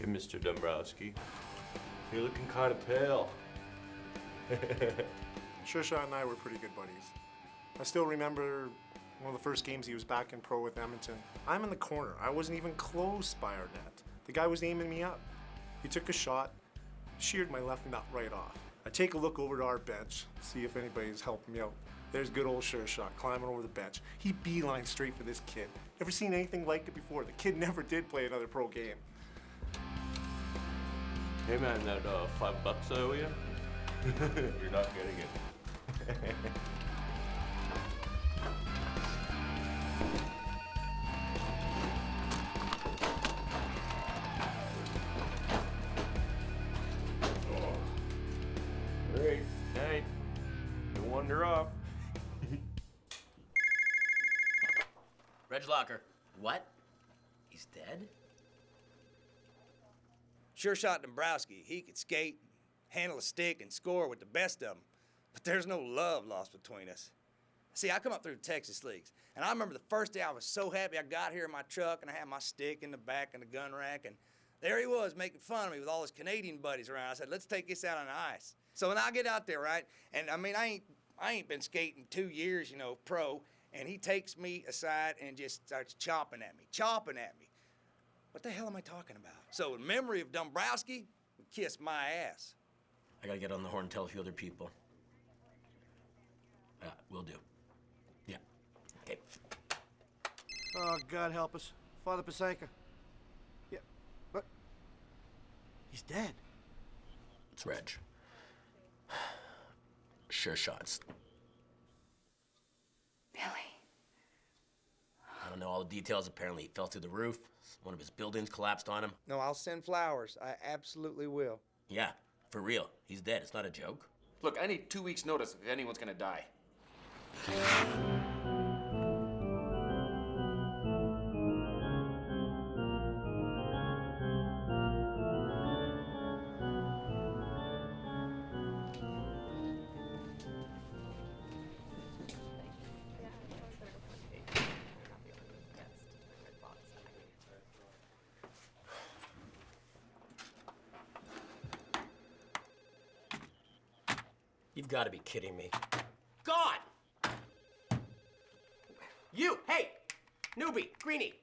Hey, Mr. Dombrowski. You're looking kind of pale. Shot and I were pretty good buddies. I still remember one of the first games he was back in pro with Edmonton. I'm in the corner. I wasn't even close by our net. The guy was aiming me up. He took a shot, sheared my left nut right off. I take a look over to our bench, see if anybody's helping me out. There's good old Shot climbing over the bench. He beelined straight for this kid. Never seen anything like it before. The kid never did play another pro game. Hey man, that $5 I owe you? You're not getting it. Great night. No wonder off. Reg Locker. What? He's dead? Shot Dombrowski, he could skate, handle a stick, and score with the best of them. But there's no love lost between us. See, I come up through the Texas leagues, and I remember the first day I was so happy I got here in my truck, and I had my stick in the back of the gun rack, and there he was making fun of me with all his Canadian buddies around. I said, let's take this out on the ice. So when I get out there, right, and I mean, I ain't been skating 2 years, you know, pro, and he takes me aside and just starts chopping at me. What the hell am I talking about? So in memory of Dombrowski, kiss my ass. I gotta get on the horn and tell a few other people. Will do. Yeah. Okay. Oh, God help us. Father Pasanka. Yeah, what? He's dead. It's Reg. Shots. Billy. I don't know all the details. Apparently he fell through the roof. One of his buildings collapsed on him. No, I'll send flowers. I absolutely will. Yeah, for real. He's dead. It's not a joke. Look, I need 2 weeks' notice if anyone's gonna die. You've got to be kidding me. Gone! You, hey! Newbie, Greenie,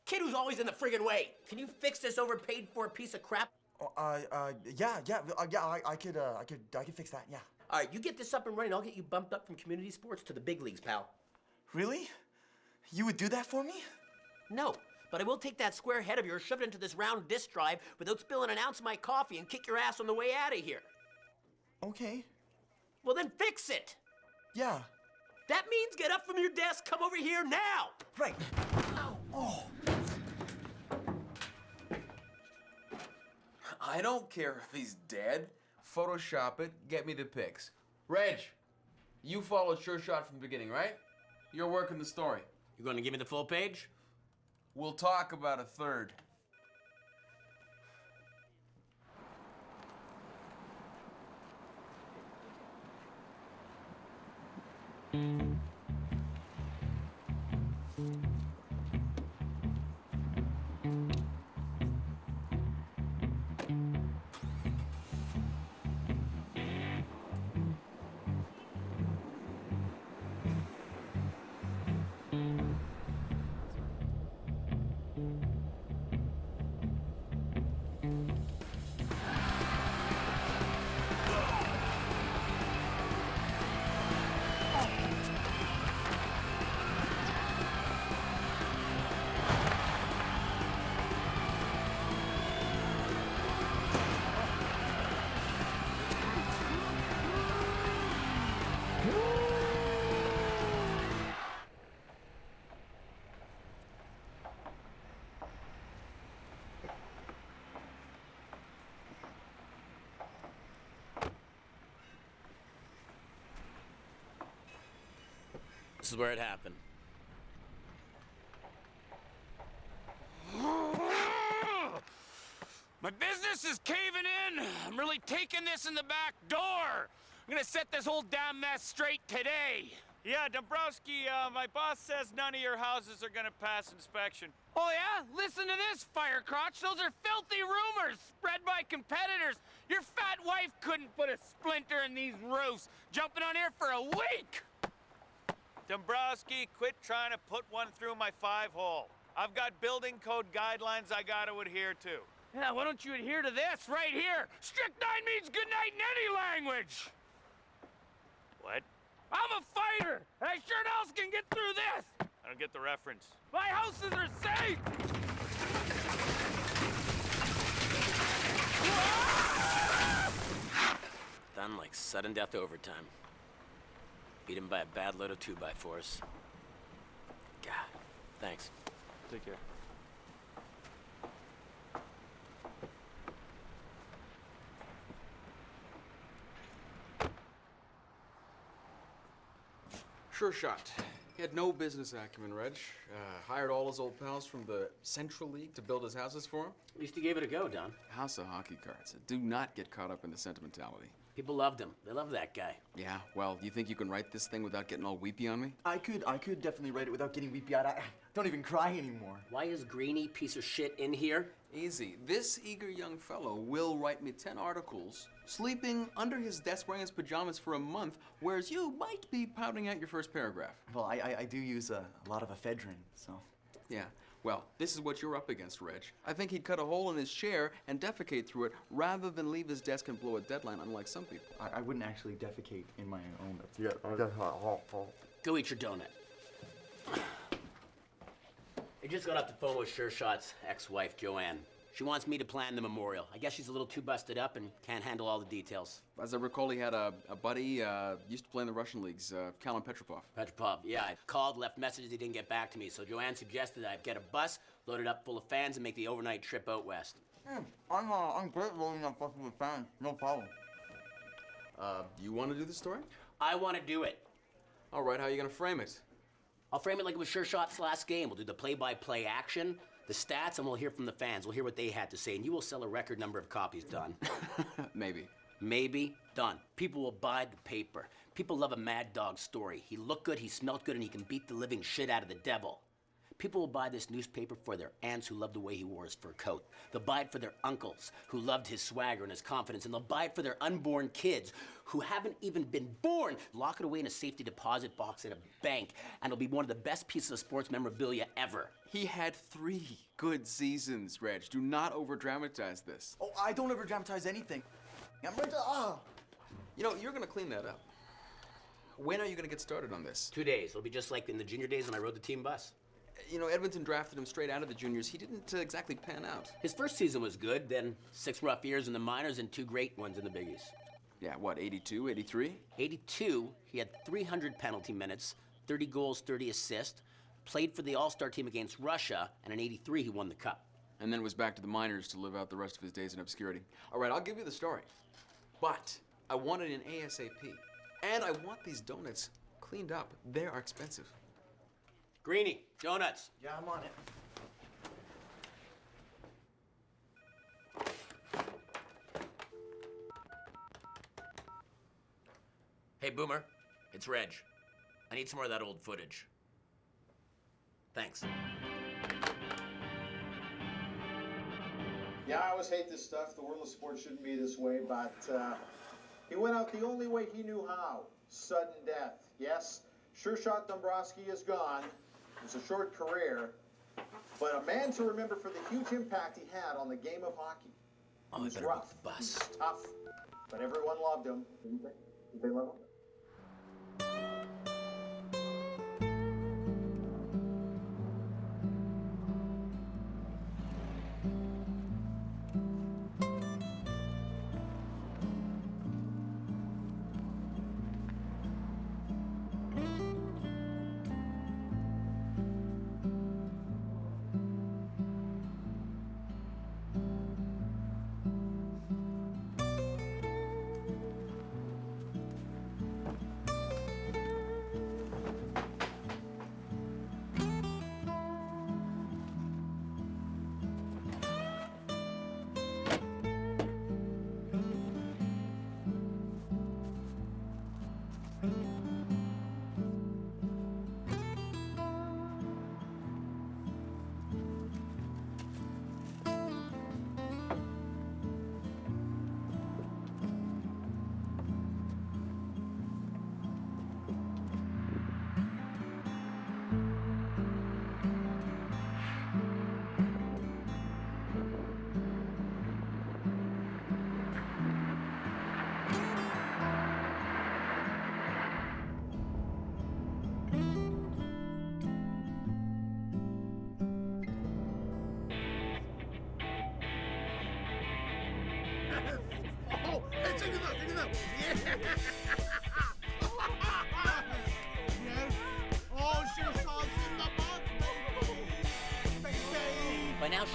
kid who's always in the friggin' way. Can you fix this overpaid for a piece of crap? Yeah, I could fix that, yeah. All right, you get this up and running, I'll get you bumped up from community sports to the big leagues, pal. Really? You would do that for me? No, but I will take that square head of yours, shove it into this round disk drive without spilling an ounce of my coffee and kick your ass on the way out of here. Okay. Well, then fix it. Yeah. That means get up from your desk, come over here now. Right. Oh. I don't care if he's dead. Photoshop it, get me the pics. Reg, you followed Shot from the beginning, right? You're working the story. You gonna give me the full page? We'll talk about a third. This is where it happened. My business is caving in. I'm really taking this in the back door. I'm gonna set this whole damn mess straight today. Yeah, Dombrowski, my boss says none of your houses are gonna pass inspection. Oh, yeah? Listen to this, fire crotch. Those are filthy rumors spread by competitors. Your fat wife couldn't put a splinter in these roofs. Jumping on here for a week. Dombrowski, quit trying to put one through my 5-hole. I've got building code guidelines I gotta adhere to. Yeah, why don't you adhere to this right here? Strychnine means goodnight in any language. What? I'm a fighter, and I sure else can get through this. I don't get the reference. My houses are safe. Done like sudden death overtime. Beat him by a bad load of 2x4s. God, thanks. Take care. Sure shot. He had no business acumen, Reg. Hired all his old pals from the Central League to build his houses for him. At least he gave it a go, Don. House of hockey cards. Do not get caught up in the sentimentality. People loved him. They love that guy. Yeah, well, you think you can write this thing without getting all weepy on me? I could definitely write it without getting weepy-eyed. I don't even cry anymore. Why is Greeny, piece of shit, in here? Easy. This eager young fellow will write me 10 articles, sleeping under his desk wearing his pajamas for a month, whereas you might be pouting out your first paragraph. Well, I do use a lot of ephedrine, so. Yeah, well, this is what you're up against, Reg. I think he'd cut a hole in his chair and defecate through it rather than leave his desk and blow a deadline, unlike some people. I wouldn't actually defecate in my own. Go eat your donut. I just got off the phone with Sure Shot's ex-wife, Joanne. She wants me to plan the memorial. I guess she's a little too busted up and can't handle all the details. As I recall, he had a buddy, used to play in the Russian leagues, Kalin Petropov. Petropov, yeah. I called, left messages, he didn't get back to me. So Joanne suggested I get a bus, load it up full of fans, and make the overnight trip out west. I'm great rolling up fucking with fans. No problem. You want to do the story? I want to do it. All right, how are you gonna frame it? I'll frame it like it was Sure Shot's last game. We'll do the play-by-play action, the stats, and we'll hear from the fans. We'll hear what they had to say, and you will sell a record number of copies, Don. Maybe. Maybe? Done. People will buy the paper. People love a Mad Dog story. He looked good, he smelled good, and he can beat the living shit out of the devil. People will buy this newspaper for their aunts who loved the way he wore his fur coat. They'll buy it for their uncles who loved his swagger and his confidence, and they'll buy it for their unborn kids who haven't even been born. Lock it away in a safety deposit box at a bank, and it'll be one of the best pieces of sports memorabilia ever. He had 3 good seasons, Reg. Do not over-dramatize this. Oh, I don't ever dramatize anything. I'm right to, You know, you're gonna clean that up. When are you gonna get started on this? 2 days. It'll be just like in the junior days when I rode the team bus. You know, Edmonton drafted him straight out of the juniors. He didn't exactly pan out. His first season was good, then 6 rough years in the minors and 2 great ones in the biggies. Yeah, what, 82, 83? 82, he had 300 penalty minutes, 30 goals, 30 assists, played for the All-Star team against Russia, and in 83 he won the cup. And then was back to the minors to live out the rest of his days in obscurity. All right, I'll give you the story. But I want it in ASAP. And I want these donuts cleaned up. They are expensive. Greeny, donuts. yeah, I'm on it. Hey, Boomer, it's Reg. I need some more of that old footage. Thanks. Yeah, I always hate this stuff. The world of sports shouldn't be this way, but he went out the only way he knew how. Sudden death. Yes, Sure Shot Dombrowski is gone. It's a short career, but a man to remember for the huge impact he had on the game of hockey. He was rough, tough, but everyone loved him. Didn't they? Did they love him?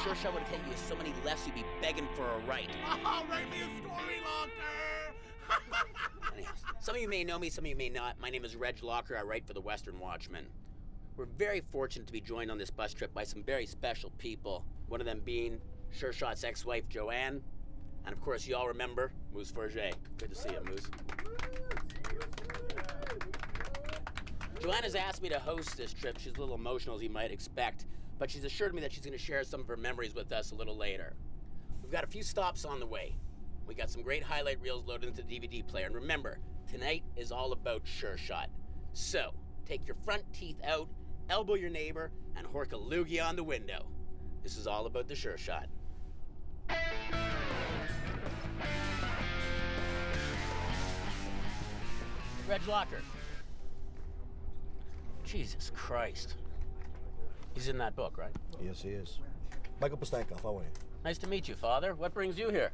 Sure Shot would have taken you so many lefts you'd be begging for a right. Oh, write me a story, Locker! Anyhow, some of you may know me, some of you may not. My name is Reg Locker. I write for the Western Watchman. We're very fortunate to be joined on this bus trip by some very special people. One of them being Sure Shot's ex-wife, Joanne. And of course, you all remember Moose Forget. Good to see you, Moose. Joanne has asked me to host this trip. She's a little emotional, as you might expect, but she's assured me that she's going to share some of her memories with us a little later. We've got a few stops on the way. We got some great highlight reels loaded into the DVD player. And remember, tonight is all about Sure Shot. So, take your front teeth out, elbow your neighbor, and hork a loogie on the window. This is all about the Sure Shot. Reg Locker. Jesus Christ. He's in that book, right? Yes, he is. Michael Pastankoff, how are you? Nice to meet you, Father. What brings you here?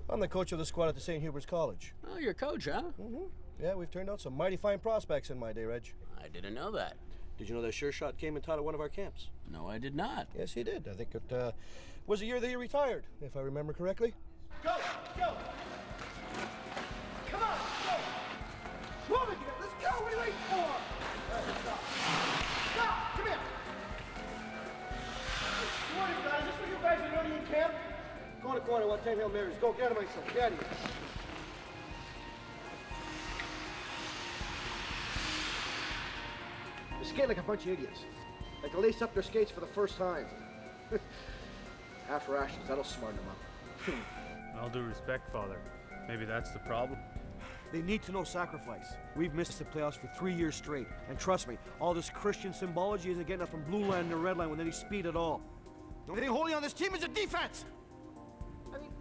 I'm the coach of the squad at the St. Hubert's College. Oh, you're coach, huh? Mm-hmm. Yeah, we've turned out some mighty fine prospects in my day, Reg. I didn't know that. Did you know that Sure Shot came and taught at one of our camps? No, I did not. Yes, he did. I think it was the year that he retired, if I remember correctly. Go! Go! Come on! Go! Move it! Let's go! What are you waiting for? Stop! Stop! Come here! I swear to God, is this what you guys are doing in camp? Go in the corner, 10 Hail Marys. Go, get out of my son. Get out of here. They skate like a bunch of idiots. Like they lace up their skates for the first time. Half rations, that'll smarten them up. All due respect, Father. Maybe that's the problem. They need to know sacrifice. We've missed the playoffs for 3 years straight. And trust me, all this Christian symbology isn't getting us from blue line to red line with any speed at all. The only thing holy on this team is the defense. I mean,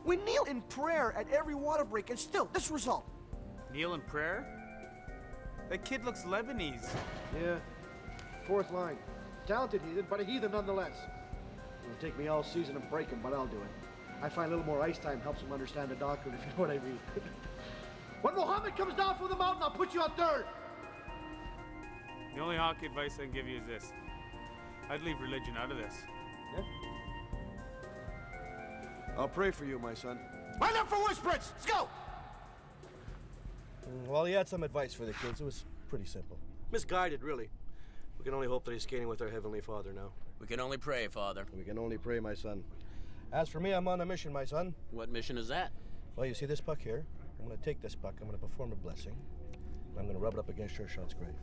we kneel in prayer at every water break, and still, this result. Kneel in prayer? That kid looks Lebanese. Yeah, fourth line. Talented heathen, but a heathen nonetheless. It'll take me all season to break him, but I'll do it. I find a little more ice time helps him understand the doctrine, if you know what I mean. When Muhammad comes down from the mountain, I'll put you on third. The only hockey advice I can give you is this. I'd leave religion out of this. Yeah? I'll pray for you, my son. Line up for Whisperits! Let's go! Well, he had some advice for the kids. It was pretty simple. Misguided, really. We can only hope that he's skating with our Heavenly Father now. We can only pray, Father. We can only pray, my son. As for me, I'm on a mission, my son. What mission is that? Well, you see this puck here? I'm going to take this puck, I'm going to perform a blessing, and I'm going to rub it up against Sure Shot's grave.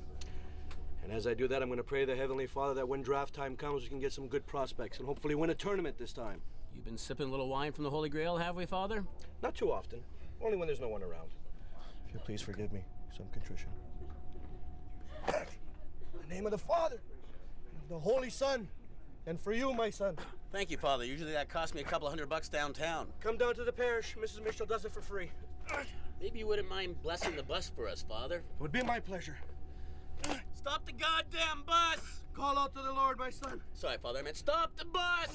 And as I do that, I'm going to pray to the Heavenly Father that when draft time comes, we can get some good prospects and hopefully win a tournament this time. You've been sipping a little wine from the Holy Grail, have we, Father? Not too often. Only when there's no one around. If you'll please forgive me, some contrition. In the name of the Father, and of the Holy Son, and for you, my son. Thank you, Father. Usually that costs me a couple $100 downtown. Come down to the parish. Mrs. Mitchell does it for free. Maybe you wouldn't mind blessing the bus for us, Father. It would be my pleasure. Stop the goddamn bus! Call out to the Lord, my son. Sorry, Father, I meant stop the bus!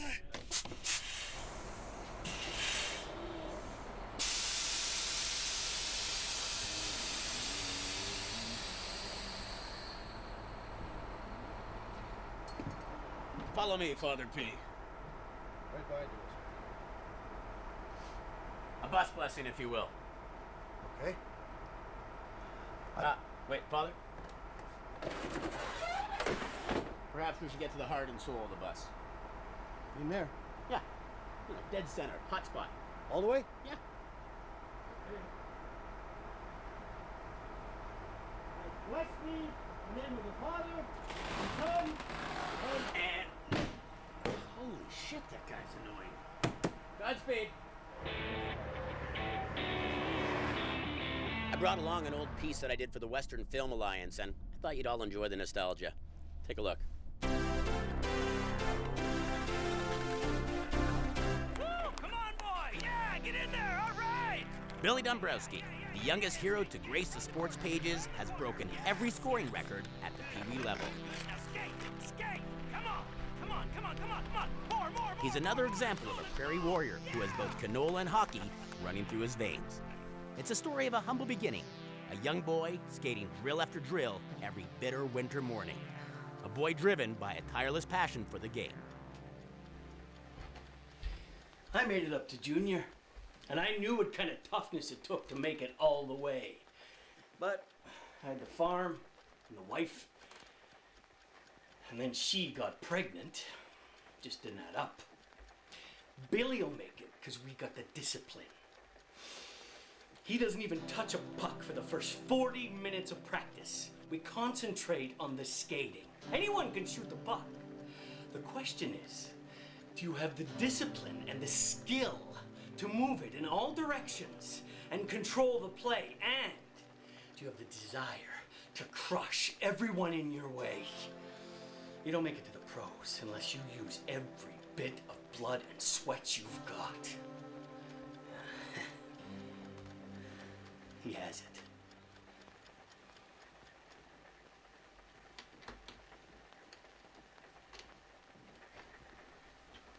Follow me, Father P. Right behind you. A bus blessing, if you will. Okay. Wait, Father? Perhaps we should get to the heart and soul of the bus. In there? Yeah. You know, dead center, hot spot. All the way? Yeah. Bless me in the name of the Father, the Son, And... Holy shit, that guy's annoying. Godspeed. I brought along an old piece that I did for the Western Film Alliance, and I thought you'd all enjoy the nostalgia. Take a look. Woo! Come on, boy! Yeah, get in there! All right! Billy Dombrowski, the youngest hero to grace the sports pages, has broken every scoring record at the Pee Wee level. Now skate! Skate! Come on! Come on! Come on! Come on! Come on! More! He's another example of a prairie warrior who has both canola and hockey running through his veins. It's a story of a humble beginning, a young boy skating drill after drill every bitter winter morning. A boy driven by a tireless passion for the game. I made it up to junior, and I knew what kind of toughness it took to make it all the way. But I had the farm and the wife, and then she got pregnant. Just didn't add up. Billy'll make it because we got the discipline. He doesn't even touch a puck for the first 40 minutes of practice. We concentrate on the skating. Anyone can shoot the puck. The question is, do you have the discipline and the skill to move it in all directions and control the play? And do you have the desire to crush everyone in your way? You don't make it to the pros unless you use every bit of blood and sweat you've got. He has it.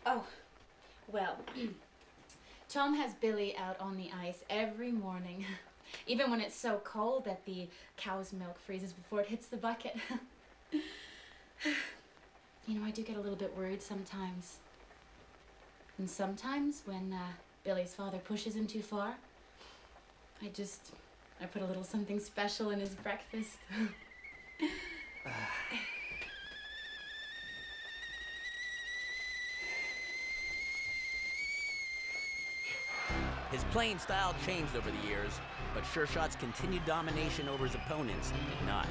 Oh, well, Tom has Billy out on the ice every morning, even when it's so cold that the cow's milk freezes before it hits the bucket. You know, I do get a little bit worried sometimes. And sometimes when Billy's father pushes him too far, I put a little something special in his breakfast. His playing style changed over the years, but Sure Shot's continued domination over his opponents did not.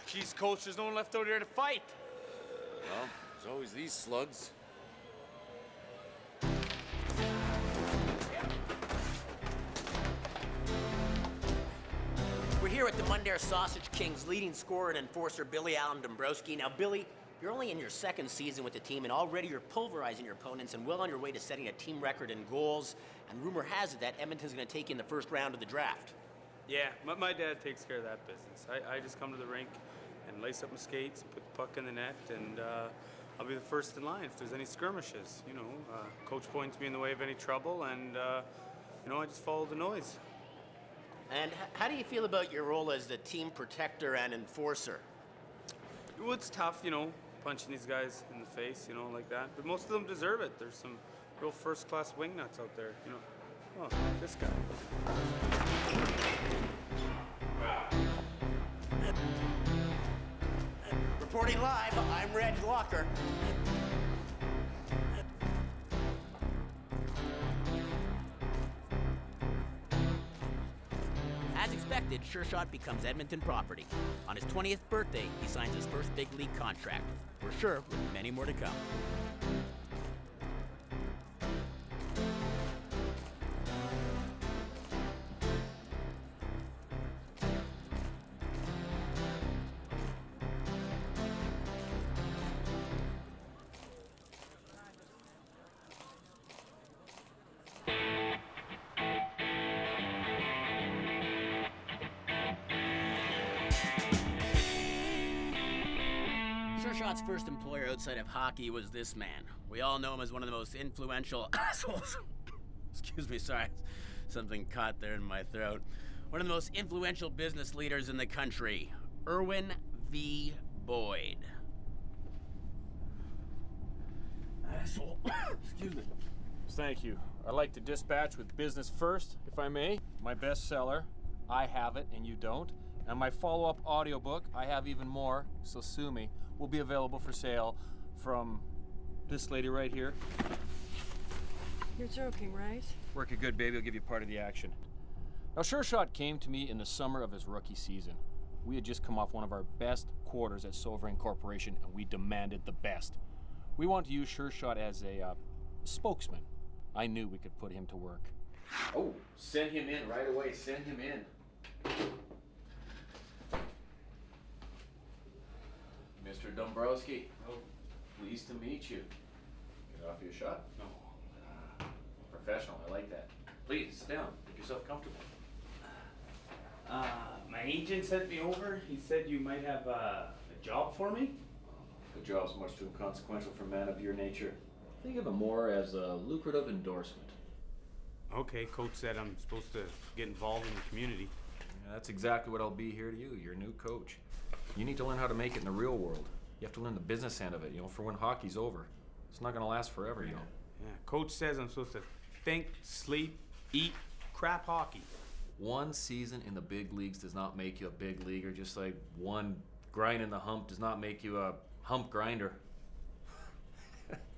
Jeez, Coach, there's no one left out here to fight. Well, there's always these slugs. We're here at the Mundare Sausage King's leading scorer and enforcer, Billy Dombrowski. Now, Billy, you're only in your second season with the team, and already you're pulverizing your opponents and well on your way to setting a team record in goals. And rumor has it that Edmonton's going to take you in the first round of the draft. Yeah, my dad takes care of that business. I just come to the rink and lace up my skates and put the puck in the net, and I'll be the first in line if there's any skirmishes. You know, Coach points me in the way of any trouble, and you know, I just follow the noise. And how do you feel about your role as the team protector and enforcer? Well, it's tough, you know, punching these guys in the face, you know, like that. But most of them deserve it. There's some real first-class wingnuts out there, you know. Oh, this guy. Reporting live, I'm Reg Locker. As expected, Sure Shot becomes Edmonton property. On his 20th birthday, he signs his first big league contract. For sure, with many more to come. Sure Shot's first employer outside of hockey was this man. We all know him as one of the most influential assholes. Excuse me, sorry. Something caught there in my throat. One of the most influential business leaders in the country, Irwin V. Boyd. Asshole. Excuse me. Thank you. I'd like to dispatch with business first, if I may. My bestseller, I Have It and You Don't. And my follow-up audiobook, I Have Even More, So Sue Me, will be available for sale from this lady right here. You're joking, right? Work it good, baby. I'll give you part of the action. Now, Sure Shot came to me in the summer of his rookie season. We had just come off one of our best quarters at Sovereign Corporation, and we demanded the best. We wanted to use Sure Shot as a spokesman. I knew we could put him to work. Oh, send him in right away. Send him in. Mr. Dombrowski. Oh, pleased to meet you. Get off your shot? No. professional. I like that. Please, sit down. Make yourself comfortable. My agent sent me over. He said you might have a job for me. The job's much too inconsequential for a man of your nature. Think of it more as a lucrative endorsement. Okay, Coach said I'm supposed to get involved in the community. Yeah, that's exactly what I'll be here to you, your new coach. You need to learn how to make it in the real world. You have to learn the business end of it, for when hockey's over. It's not gonna last forever, Yeah, Coach says I'm supposed to think, sleep, eat, crap hockey. One season in the big leagues does not make you a big leaguer, just like one grind in the hump does not make you a hump grinder.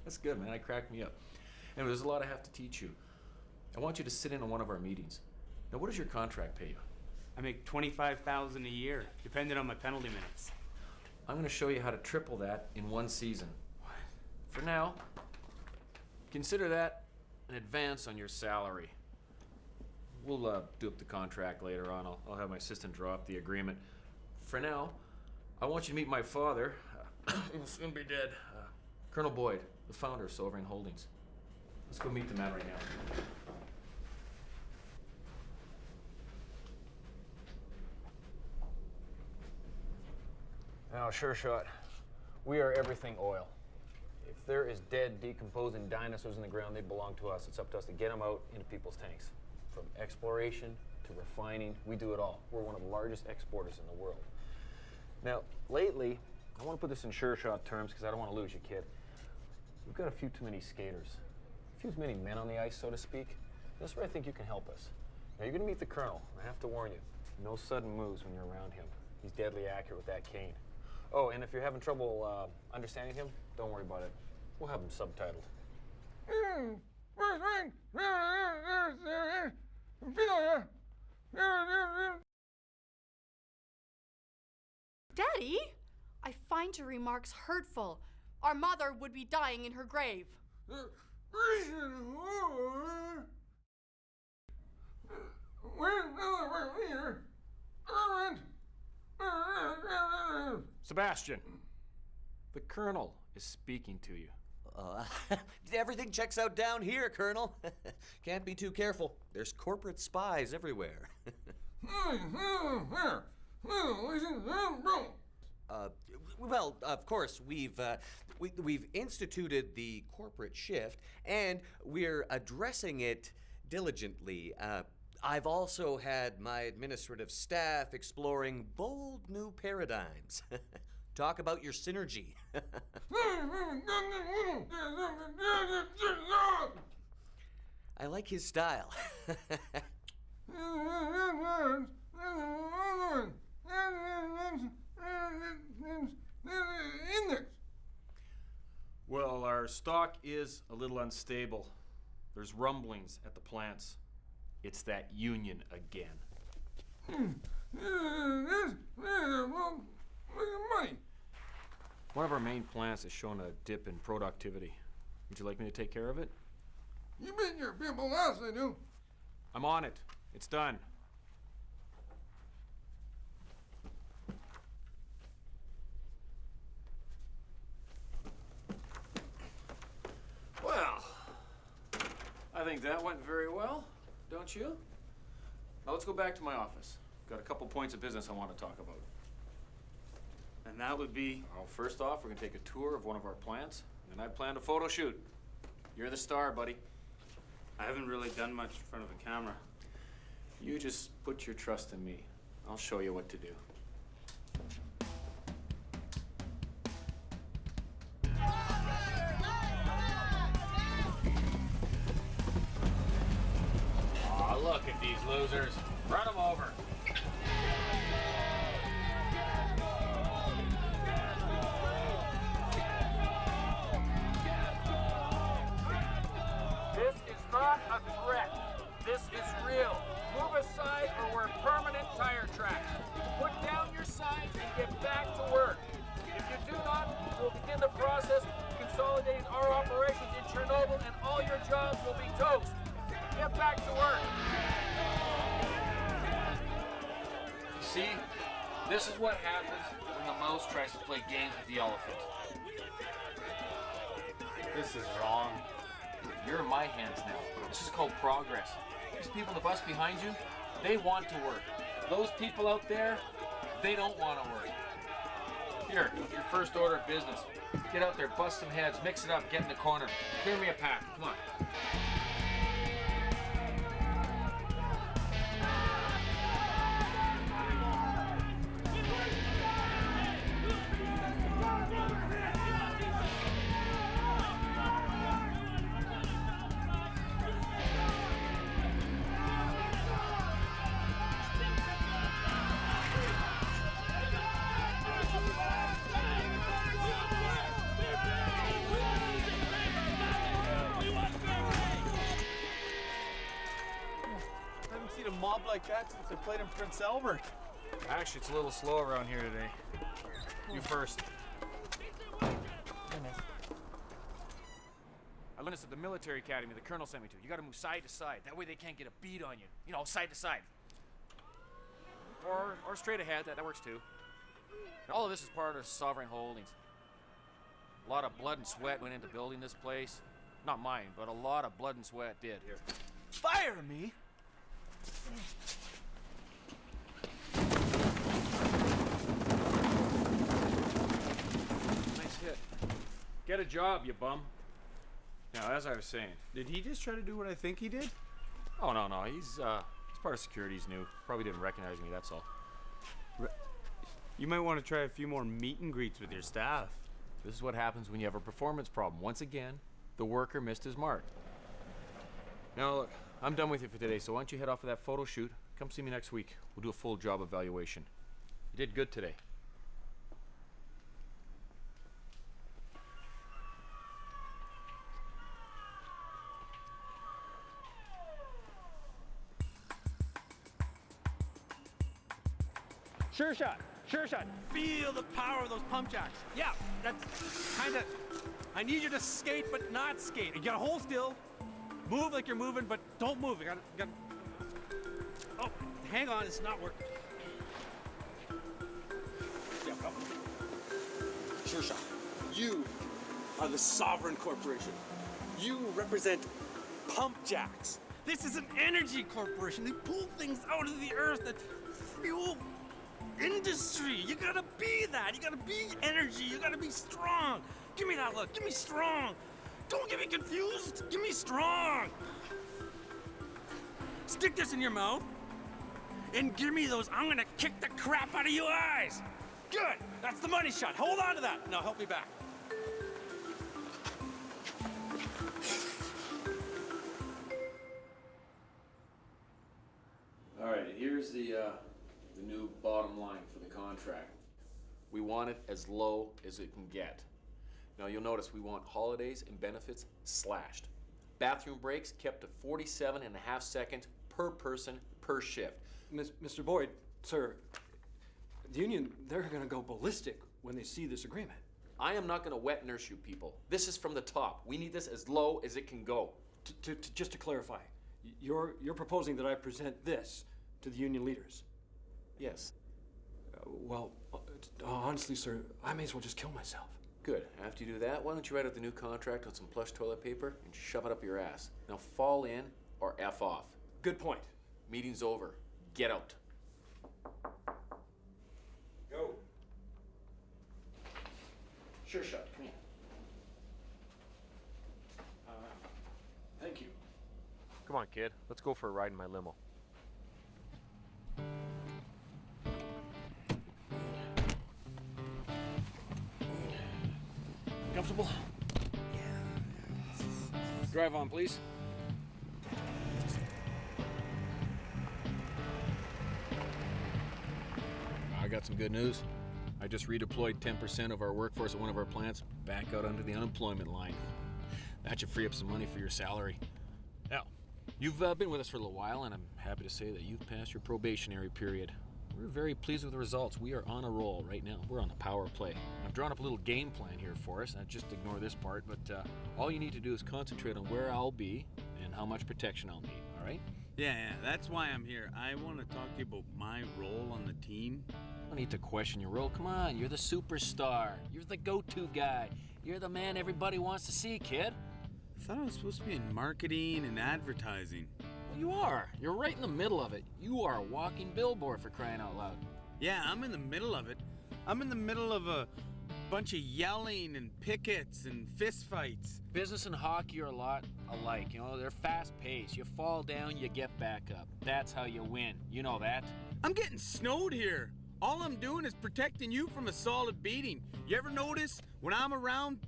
That's good, man. That cracked me up. Anyway, there's a lot I have to teach you. I want you to sit in on one of our meetings. Now, what does your contract pay you? I make $25,000 a year, depending on my penalty minutes. I'm gonna show you how to triple that in one season. For now, consider that an advance on your salary. We'll do up the contract later on. I'll have my assistant draw up the agreement. For now, I want you to meet my father. He'll soon be dead. Colonel Boyd, the founder of Sovereign Holdings. Let's go meet the man right now. Now, Sure Shot, we are everything oil. If there is dead, decomposing dinosaurs in the ground, they belong to us. It's up to us to get them out into people's tanks. From exploration to refining, we do it all. We're one of the largest exporters in the world. Now, lately, I want to put this in Sure Shot terms because I don't want to lose you, kid. We've got a few too many skaters. A few too many men on the ice, so to speak. This is where I think you can help us. Now, you're going to meet the Colonel. I have to warn you, no sudden moves when you're around him. He's deadly accurate with that cane. Oh, and if you're having trouble understanding him, don't worry about it. We'll have him subtitled. Daddy, I find your remarks hurtful. Our mother would be dying in her grave. Sebastian, the Colonel is speaking to you. Everything checks out down here, Colonel. Can't be too careful. There's corporate spies everywhere. Well, of course, we've instituted the corporate shift, and we're addressing it diligently. I've also had my administrative staff exploring bold new paradigms. Talk about your synergy. I like his style. Well, our stock is a little unstable. There's rumblings at the plants. It's that union again. One of our main plants has shown a dip in productivity. Would you like me to take care of it? You mean your people last, I do. I'm on it. It's done. Well, I think that went very well, don't you? Now let's go back to my office. Got a couple points of business I want to talk about. And that would be? Well, first off, we're gonna take a tour of one of our plants, and I planned a photo shoot. You're the star, buddy. I haven't really done much in front of a camera. You just put your trust in me. I'll show you what to do. Aw, look at these losers. Run them over. This is not a threat. This is real. Move aside or we're permanent tire tracks. Put down your signs and get back to work. If you do not, we'll begin the process of consolidating our operations in Chernobyl and all your jobs will be toast. Get back to work. See, this is what happens when the mouse tries to play games with the elephant. This is wrong. You're in my hands now. This is called progress. These people on the bus behind you, they want to work. Those people out there, they don't want to work. Here, your first order of business. Get out there, bust some heads, mix it up, get in the corner. Clear me a path, come on. Mob like that since I played in Prince Albert. Actually, it's a little slow around here today. You first. I learned this at the military academy the colonel sent me to. You gotta move side to side. That way they can't get a bead on you. You know, side to side. Or straight ahead, that works too. And all of this is part of Sovereign Holdings. A lot of blood and sweat went into building this place. Not mine, but a lot of blood and sweat did. Here. Fire me! Nice hit. Get a job, you bum. Now, as I was saying. Did he just try to do what I think he did? Oh, no. He's part of security. He's new. Probably didn't recognize me, that's all. You might want to try a few more meet and greets with your staff. This is what happens when you have a performance problem. Once again, the worker missed his mark. Now, look, I'm done with you for today, so why don't you head off for that photo shoot? Come see me next week. We'll do a full job evaluation. You did good today. Sure shot. Feel the power of those pump jacks. Yeah, that's kind of. I need you to skate, but not skate. You gotta hold still. Move like you're moving, but don't move. You gotta. Oh, hang on, it's not working. Yeah, go. Sure shot. You are the Sovereign Corporation. You represent pump jacks. This is an energy corporation. They pull things out of the earth that fuel industry. You gotta be that. You gotta be energy. You gotta be strong. Give me that look. Give me strong. Don't get me confused. Give me strong. Stick this in your mouth and give me those I'm gonna kick the crap out of you eyes. Good. That's the money shot. Hold on to that. Now help me back. All right, here's the new bottom line for the contract. We want it as low as it can get. Now you'll notice we want holidays and benefits slashed. Bathroom breaks kept to 47.5 seconds per person per shift. Mr. Boyd, sir, the union, they're gonna go ballistic when they see this agreement. I am not gonna wet nurse you people. This is from the top. We need this as low as it can go. Just to clarify, you're proposing that I present this to the union leaders? Yes. Honestly, sir, I may as well just kill myself. Good. After you do that, why don't you write out the new contract on some plush toilet paper and shove it up your ass. Now fall in or F off. Good point. Meeting's over. Get out. Go. Sure shot. Come here. Thank you. Come on, kid. Let's go for a ride in my limo. Comfortable? Drive on, please. I got some good news. I just redeployed 10% of our workforce at one of our plants back out under the unemployment line. That should free up some money for your salary. Now, you've been with us for a little while, and I'm happy to say that you've passed your probationary period. We're very pleased with the results. We are on a roll right now. We're on a power play. I've drawn up a little game plan here for us. Just ignore this part, but all you need to do is concentrate on where I'll be and how much protection I'll need, all right? Yeah, that's why I'm here. I want to talk to you about my role on the team. I don't need to question your role. Come on, you're the superstar. You're the go-to guy. You're the man everybody wants to see, kid. thought I was supposed to be in marketing and advertising. Well, you are. You're right in the middle of it. You are a walking billboard, for crying out loud. Yeah, I'm in the middle of it. I'm in the middle of a bunch of yelling and pickets and fistfights. Business and hockey are a lot alike. You know, they're fast-paced. You fall down, you get back up. That's how you win. You know that? I'm getting snowed here. All I'm doing is protecting you from a solid beating. You ever notice when I'm around,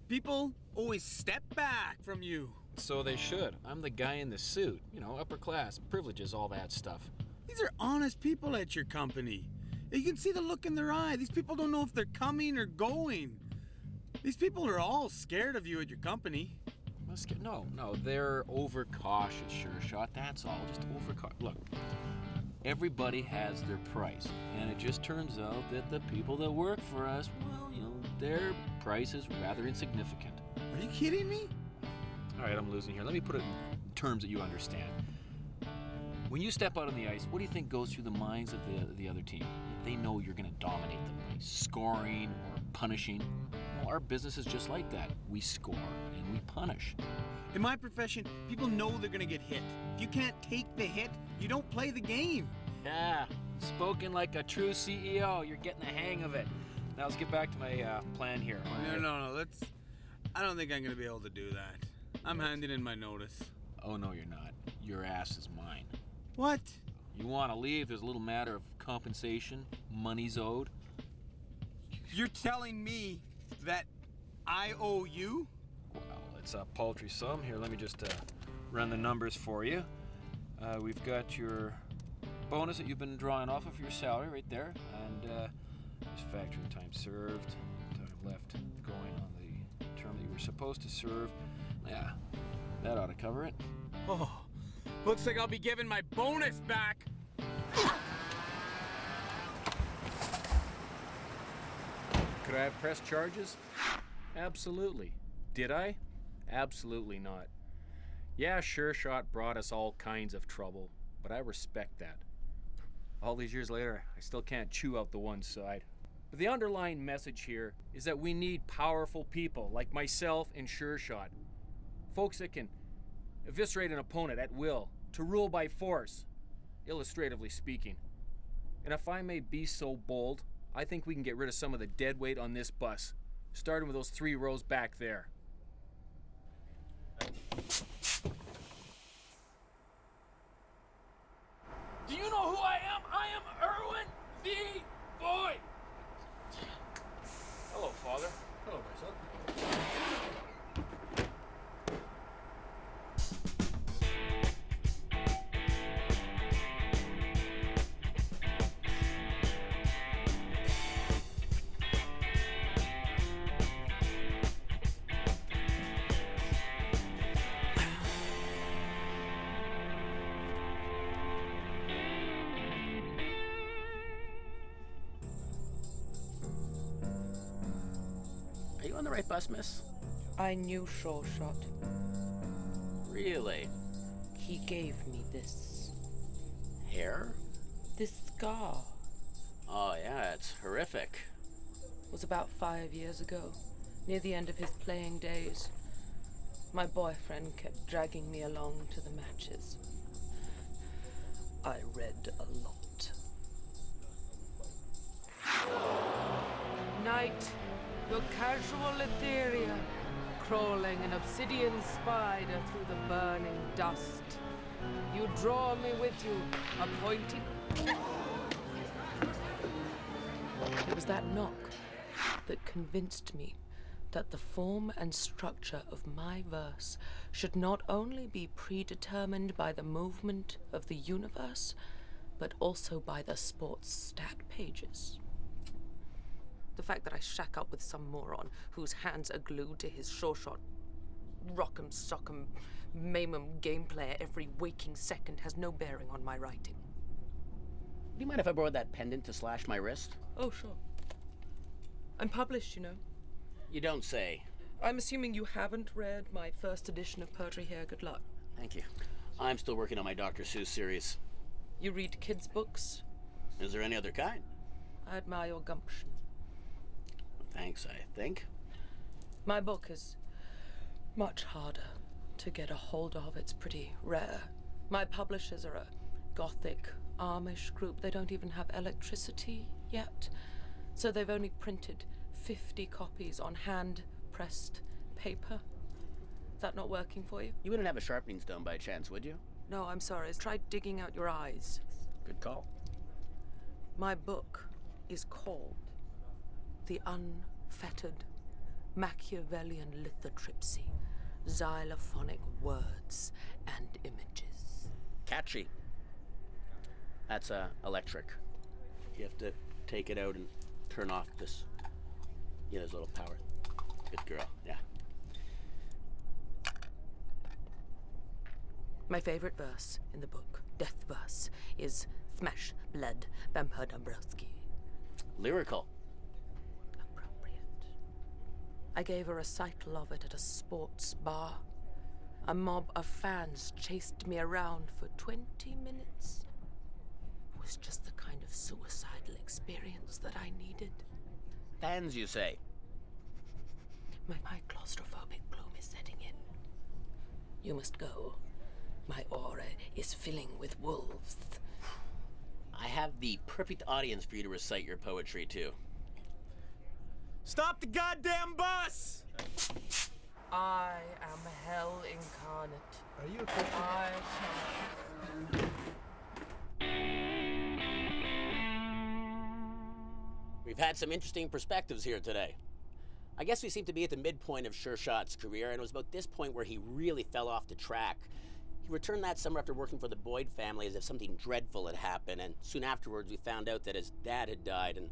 people always step back from you? So they should. I'm the guy in the suit. You know, upper class, privileges, all that stuff. These are honest people at your company. You can see the look in their eye. These people don't know if they're coming or going. These people are all scared of you at your company. No, they're overcautious, Sure Shot. That's all. Just overcautious. Look, everybody has their price. And it just turns out that the people that work for us, well, you know, their price is rather insignificant. Are you kidding me? All right, I'm losing here. Let me put it in terms that you understand. When you step out on the ice, what do you think goes through the minds of the other team? They know you're going to dominate them by scoring or punishing. Well, our business is just like that. We score and we punish. In my profession, people know they're going to get hit. If you can't take the hit, you don't play the game. Yeah, spoken like a true CEO. You're getting the hang of it. Now let's get back to my plan here. No. I don't think I'm going to be able to do that. I'm handing in my notice. Oh, no, you're not. Your ass is mine. What? You want to leave, there's a little matter of compensation, money's owed. You're telling me that I owe you? Well, it's a paltry sum. Here, let me just run the numbers for you. We've got your bonus that you've been drawing off of your salary right there, and just factoring time served, time left going on the term that you were supposed to serve. Yeah, that ought to cover it. Oh, looks like I'll be giving my bonus back. Could I have pressed charges? Absolutely. Did I? Absolutely not. Yeah, Sure Shot brought us all kinds of trouble, but I respect that. All these years later, I still can't chew out the one side. But the underlying message here is that we need powerful people like myself and Sure Shot. Folks that can eviscerate an opponent at will, to rule by force, illustratively speaking. And if I may be so bold, I think we can get rid of some of the dead weight on this bus, starting with those 3 rows back there. Do you know who I am? I am Erwin the Boy. Hello, Father. Hello, my son. Are you on the right bus, miss? I knew Sure Shot. Really? He gave me this. Hair? This scar. Oh, yeah, it's horrific. It was about 5 years ago, near the end of his playing days. My boyfriend kept dragging me along to the matches. I read a lot. Night, your casual ethereal, crawling an obsidian spider through the burning dust. You draw me with you, appointing. It was that knock that convinced me that the form and structure of my verse should not only be predetermined by the movement of the universe, but also by the sports stat pages. The fact that I shack up with some moron whose hands are glued to his Sure Shot rock'em sock'em maim'em game player every waking second has no bearing on my writing. Do you mind if I borrow that pendant to slash my wrist? Oh, sure. I'm published, you know. You don't say. I'm assuming you haven't read my first edition of Poetry Here. Good luck. Thank you. I'm still working on my Dr. Seuss series. You read kids' books? Is there any other kind? I admire your gumption. Thanks, I think. My book is much harder. to get a hold of. It's pretty rare. My publishers are a gothic Amish group. They don't even have electricity yet. So they've only printed 50 copies on hand-pressed paper. Is that not working for you? You wouldn't have a sharpening stone by chance, would you? No, I'm sorry. Try digging out your eyes. Good call. My book is called The Unfettered Machiavellian Lithotripsy, Xylophonic Words and Images. Catchy. That's electric. You have to take it out and turn off this. Yeah, there's a little power. Good girl, yeah. My favorite verse in the book, death verse, is Smash Blood, Shot Dombrowski. Lyrical. I gave a recital of it at a sports bar. A mob of fans chased me around for 20 minutes. It was just the kind of suicidal experience that I needed. Fans, you say? My claustrophobic gloom is setting in. You must go. My aura is filling with wolves. I have the perfect audience for you to recite your poetry to. Stop the goddamn bus! I am hell incarnate. Are you a Christian? We've had some interesting perspectives here today. I guess we seem to be at the midpoint of Sure Shot's career, and it was about this point where he really fell off the track. He returned that summer after working for the Boyd family as if something dreadful had happened, and soon afterwards we found out that his dad had died, and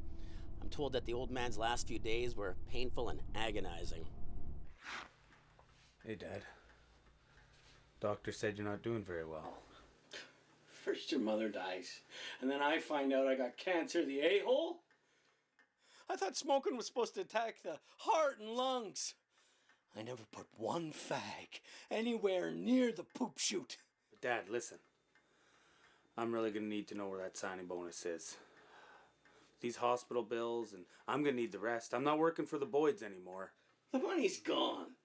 I'm told that the old man's last few days were painful and agonizing. Hey, Dad. Doctor said you're not doing very well. First your mother dies, and then I find out I got cancer, the a-hole? I thought smoking was supposed to attack the heart and lungs. I never put one fag anywhere near the poop chute. But Dad, listen. I'm really gonna need to know where that signing bonus is. These hospital bills, and I'm gonna need the rest. I'm not working for the Boyds anymore. The money's gone.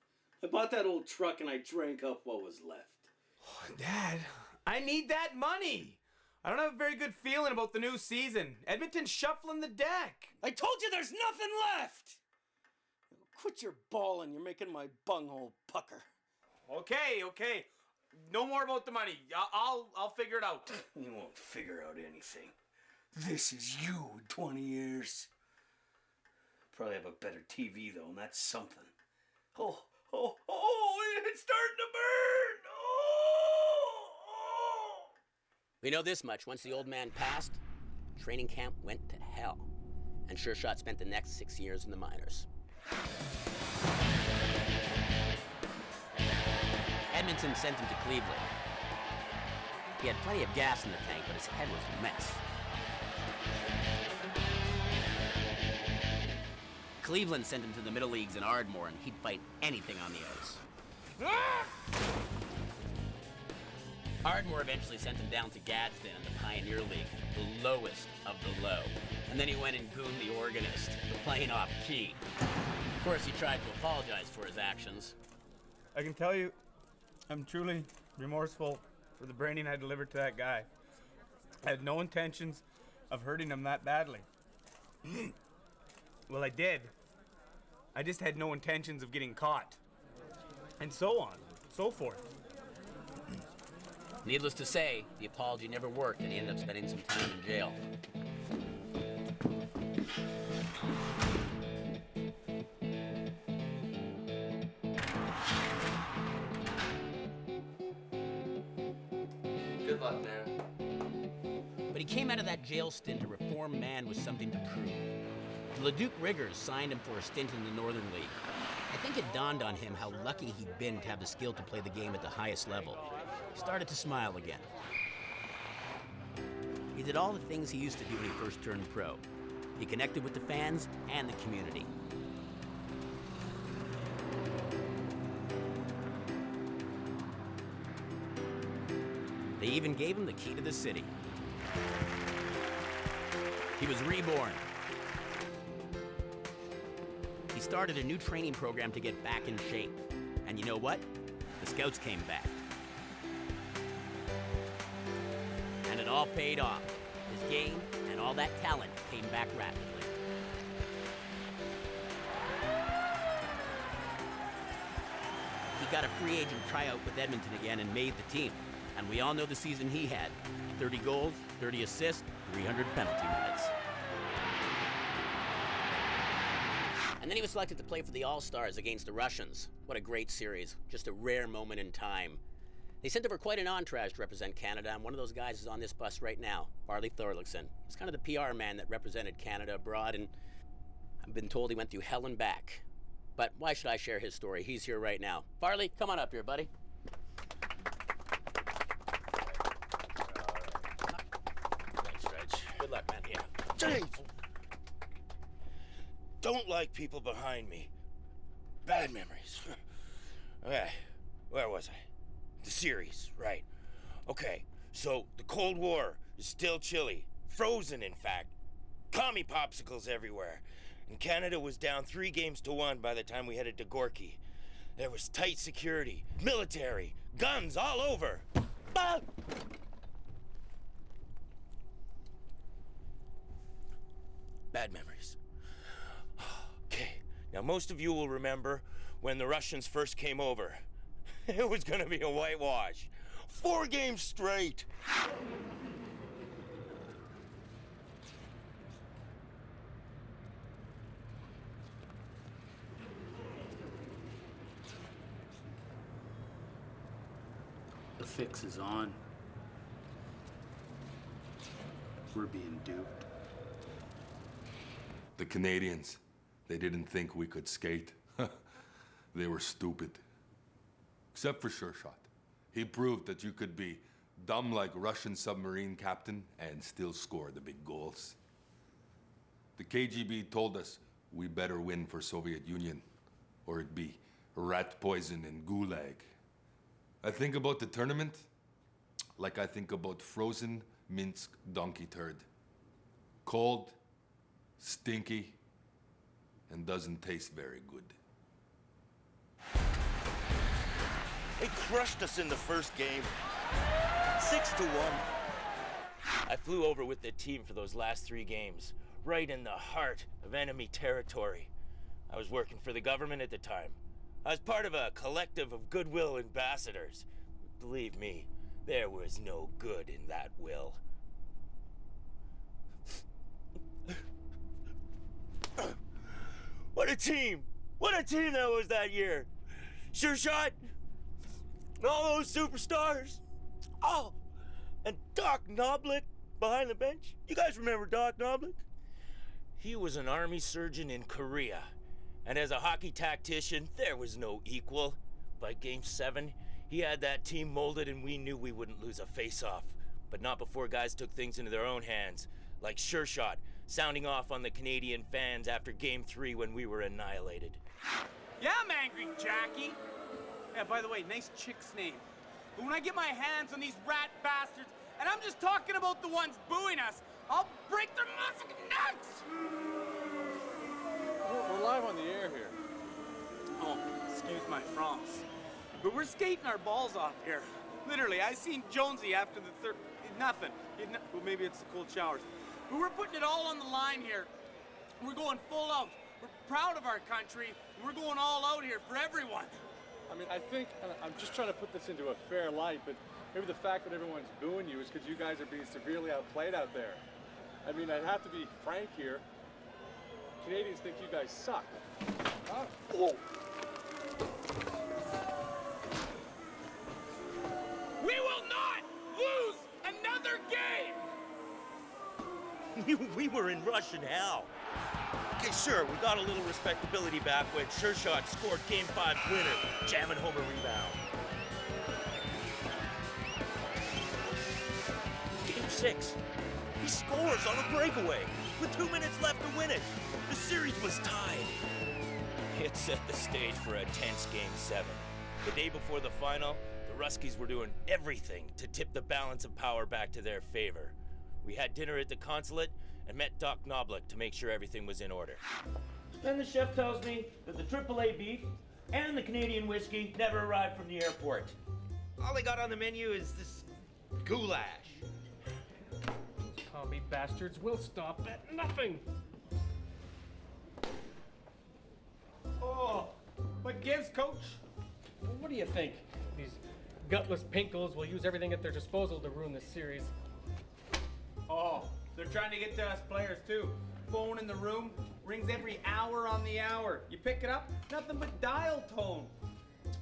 I bought that old truck and I drank up what was left. Oh, Dad, I need that money. I don't have a very good feeling about the new season. Edmonton's shuffling the deck. I told you there's nothing left! Quit your bawling, you're making my bunghole pucker. Okay. No more about the money. I'll figure it out. You won't figure out anything. This is you in 20 years. Probably have a better TV though, and that's something. Oh, it's starting to burn! We know this much. Once the old man passed, training camp went to hell. And Sure Shot spent the next 6 years in the minors. Edmonton sent him to Cleveland. He had plenty of gas in the tank, but his head was a mess. Cleveland sent him to the middle leagues in Ardmore, and he'd fight anything on the ice. Ardmore eventually sent him down to Gadsden in the Pioneer League, the lowest of the low. And then he went and gooned the organist for playing off key. Of course, he tried to apologize for his actions. I can tell you, I'm truly remorseful for the branding I delivered to that guy. I had no intentions of hurting him that badly. Well, I did. I just had no intentions of getting caught. And so on, so forth. Needless to say, the apology never worked, and he ended up spending some time in jail. Good luck, man. But he came out of that jail stint a reformed man with something to prove. The Leduc Riggers signed him for a stint in the Northern League. I think it dawned on him how lucky he'd been to have the skill to play the game at the highest level. He started to smile again. He did all the things he used to do when he first turned pro. He connected with the fans and the community. They even gave him the key to the city. He was reborn. He started a new training program to get back in shape. And you know what? The The scouts came back. And it all paid off. His game and all that talent came back rapidly. He got a free agent tryout with Edmonton again and made the team. And we all know the season he had. 30 goals, 30 assists, 300 penalty minutes. And then he was selected to play for the All-Stars against the Russians. What a great series. Just a rare moment in time. They sent over quite an entourage to represent Canada, and one of those guys is on this bus right now, Farley Thorlickson. He's kind of the PR man that represented Canada abroad, and I've been told he went through hell and back. But why should I share his story? He's here right now. Farley, come on up here, buddy. Thanks, Reg. Good luck, man. Yeah. Jeez! Don't like people behind me. Bad memories. Okay, where was I? The series, right. Okay, so the Cold War is still chilly. Frozen, in fact. Commie popsicles everywhere. And Canada was down 3-1 by the time we headed to Gorky. There was tight security, military, guns all over. Ah! Bad memories. Okay, now most of you will remember when the Russians first came over. It was gonna be a whitewash. 4 games straight. The fix is on. We're being duped. The Canadians, they didn't think we could skate. They were stupid. Except for Sure Shot. He proved that you could be dumb like Russian submarine captain and still score the big goals. The KGB told us we better win for Soviet Union, or it'd be rat poison and gulag. I think about the tournament like I think about frozen Minsk donkey turd. Cold, stinky, and doesn't taste very good. They crushed us in the first game. 6-1. I flew over with the team for those last 3 games, right in the heart of enemy territory. I was working for the government at the time. I was part of a collective of goodwill ambassadors. Believe me, there was no good in that will. What a team! What a team that was that year! Sure Shot! All those superstars! Oh! And Doc Noblick behind the bench. You guys remember Doc Noblick? He was an army surgeon in Korea. And as a hockey tactician, there was no equal. By Game 7, he had that team molded and we knew we wouldn't lose a face-off. But not before guys took things into their own hands. Like Sure Shot, sounding off on the Canadian fans after Game 3 when we were annihilated. Yeah, I'm angry, Jackie. Yeah, by the way, nice chick's name. But when I get my hands on these rat bastards, and I'm just talking about the ones booing us, I'll break their motherfucking necks! We're live on the air here. Oh, excuse my France. But we're skating our balls off here. Literally, I seen Jonesy after the third... Nothing. Well, maybe it's the cold showers. But we're putting it all on the line here. We're going full out. We're proud of our country. And we're going all out here for everyone. I mean, I think, I'm just trying to put this into a fair light, but maybe the fact that everyone's booing you is because you guys are being severely outplayed out there. I mean, I'd have to be frank here. Canadians think you guys suck. Huh? Whoa. We will not lose another game! We were in Russian hell. Okay, sure, we got a little respectability back when Sure Shot scored Game 5's winner, jamming home a rebound. Game 6, he scores on a breakaway with 2 minutes left to win it. The series was tied. It set the stage for a tense Game 7. The day before the final, the Ruskies were doing everything to tip the balance of power back to their favor. We had dinner at the consulate and met Doc Noblick to make sure everything was in order. Then the chef tells me that the AAA beef And the Canadian whiskey never arrived from the airport. All they got on the menu is this goulash. Those commie bastards will stop at nothing. Oh, what gives, Coach? Well, what do you think? These gutless pinkles will use everything at their disposal to ruin this series. Oh, they're trying to get to us players too. Phone in the room rings every hour on the hour. You pick it up, nothing but dial tone.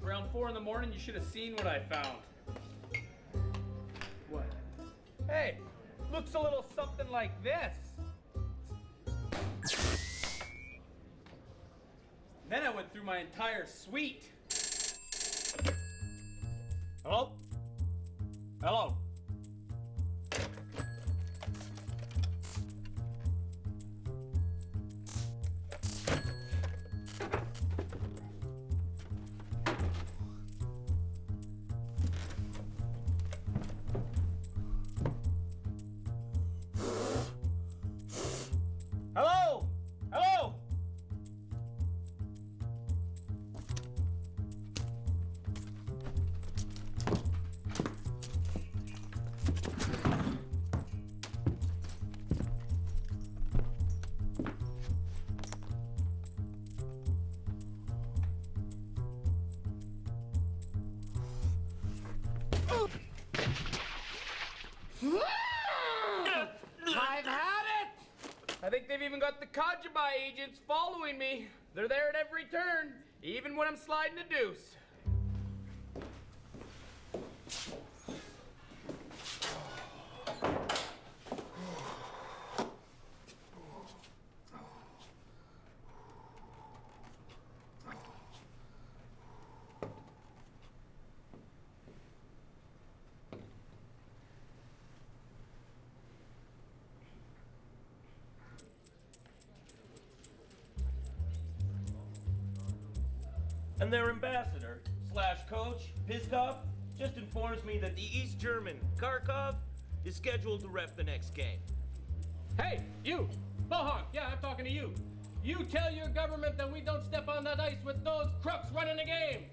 Around 4 in the morning, you should have seen what I found. What? Hey, looks a little something like this. Then I went through my entire suite. Hello? Hello? Hello? Hello? I've had it! I think they've even got the Kajibai agents following me. They're there at every turn, even when I'm sliding a deuce. And their ambassador / coach, Piskov, just informs me that the East German, Kharkov, is scheduled to ref the next game. Hey, you! Bohawk, yeah, I'm talking to you. You tell your government that we don't step on that ice with those crooks running the game.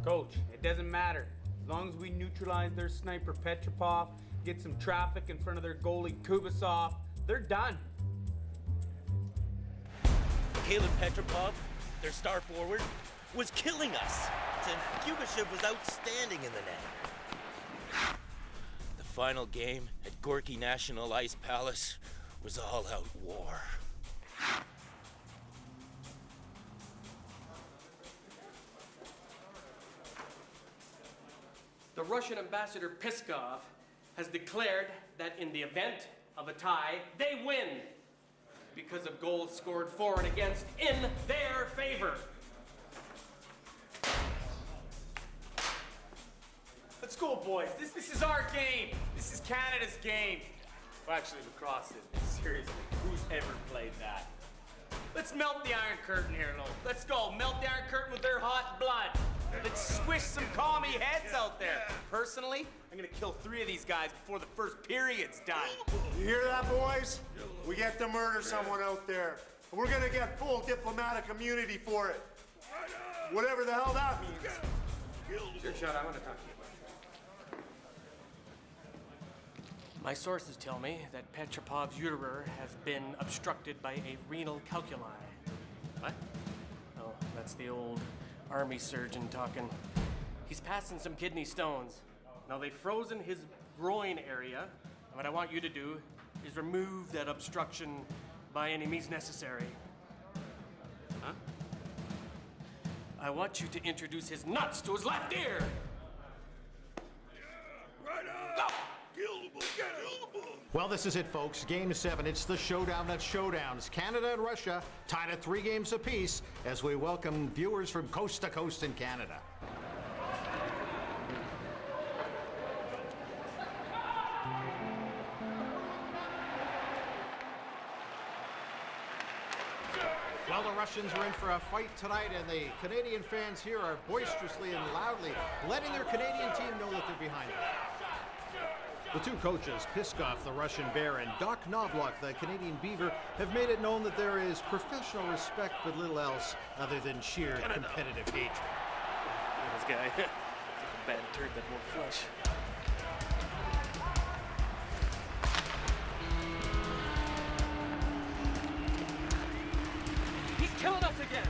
Coach, it doesn't matter. As long as we neutralize their sniper Petropov, get some traffic in front of their goalie Kubasov, they're done. Caleb Petropov, their star forward, was killing us. And Kubashev was outstanding in the net. The final game at Gorky National Ice Palace was all-out war. The Russian ambassador Piskov has declared that in the event of a tie, they win because of goals scored for and against in their favor. Let's go, boys. This is our game. This is Canada's game. Well, actually, lacrosse is. Seriously, who's ever played that? Let's melt the Iron Curtain here, Lowell. Let's go. Melt the Iron Curtain with their hot blood. Let's squish some commie heads out there. Personally, I'm gonna kill 3 of these guys before the first period's done. You hear that, boys? We get to murder someone out there. And we're gonna get full diplomatic immunity for it. Whatever the hell that means. Sure, Shot, I want to talk to you. My sources tell me that Petropov's ureter has been obstructed by a renal calculi. What? Oh, that's the old army surgeon talking. He's passing some kidney stones. Now, they've frozen his groin area. And what I want you to do is remove that obstruction by any means necessary. Huh? I want you to introduce his nuts to his left ear. Right on! Go! Well, this is it, folks. Game 7. It's the showdown at showdowns. Canada and Russia tied at 3 games apiece as we welcome viewers from coast to coast in Canada. Well, the Russians are in for a fight tonight, and the Canadian fans here are boisterously and loudly letting their Canadian team know that they're behind them. The two coaches, Piskov, the Russian Bear, and Doc Knobloch, the Canadian Beaver, have made it known that there is professional respect but little else other than sheer competitive hatred. This guy, it's like a bad turd that won't flush. He's killing us again!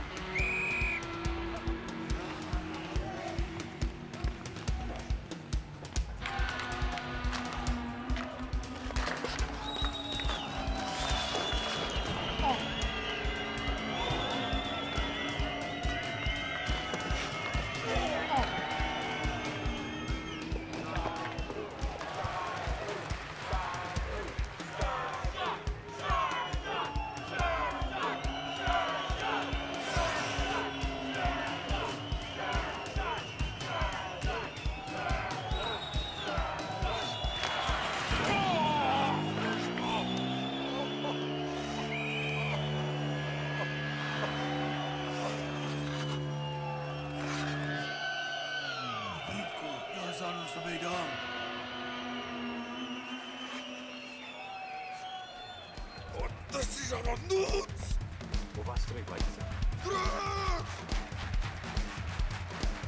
У вас три бойца.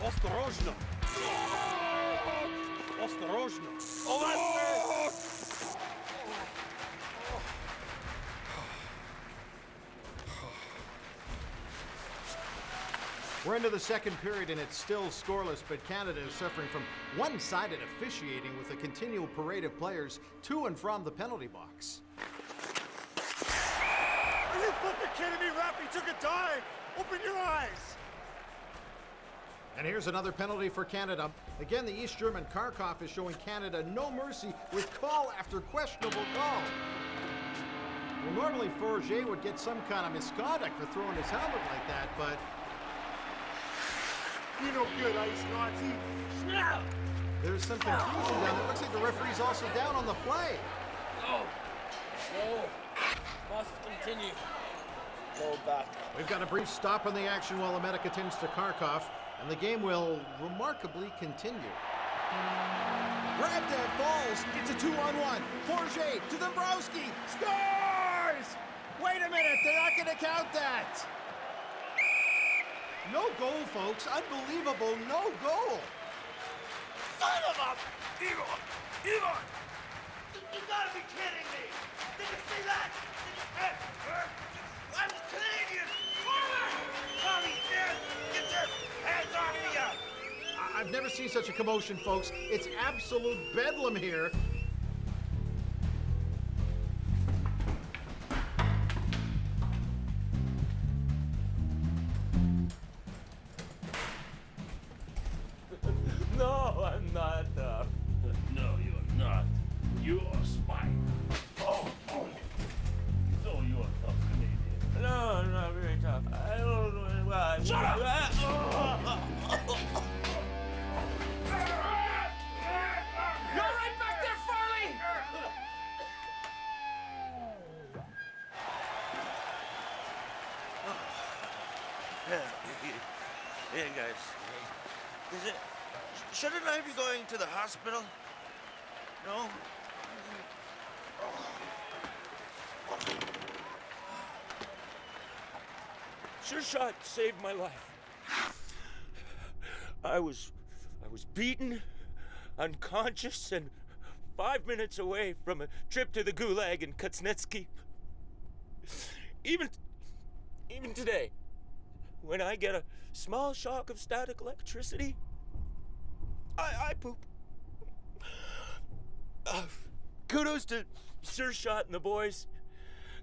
Осторожно! Осторожно! У вас We're into the second period and it's still scoreless, but Canada is suffering from one-sided officiating with a continual parade of players to and from the penalty box. Are you fucking kidding me, ref? He took a dive! Open your eyes! And here's another penalty for Canada. Again, the East German Kharkov is showing Canada no mercy with call after questionable call. Well, normally Forget would get some kind of misconduct for throwing his helmet like that, but... You're no good, Ice Nazi. Snap! There's some confusion down there. Looks like the referee's also down on the play. No. No. Must continue. Go back. We've got a brief stop on the action while America tends to Kharkov, and the game will remarkably continue. Grabbed and falls. It's a 2-on-1. Forget to Dombrowski. Scores! Wait a minute. They're not going to count that. No goal, folks. Unbelievable. No goal. Son of a... Igor! Igor! You gotta be kidding me! Did you see that? I'm Canadian! Tommy, dead! Get your hands off me! I've never seen such a commotion, folks. It's absolute bedlam here. No, I'm not tough. No, you're not. You are spy. Oh. So you are tough Canadian. No, I'm not very tough. I don't know why. Shut up! You're right back there, Farley! Hey, guys. Shouldn't I be going to the hospital? No? Sure Shot saved my life. I was beaten, unconscious, and 5 minutes away from a trip to the Gulag in Kuznetsky. Even today, when I get a small shock of static electricity, I poop. Kudos to Sir Shot and the boys.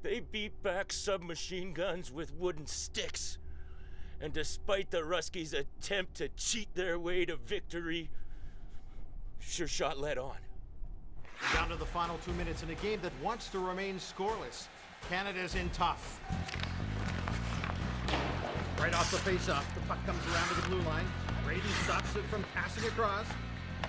They beat back submachine guns with wooden sticks. And despite the Ruskies' attempt to cheat their way to victory, Sure Shot led on. We're down to the final 2 minutes in a game that wants to remain scoreless. Canada's in tough. Right off the face-off, the puck comes around to the blue line. Brytan stops it from passing across.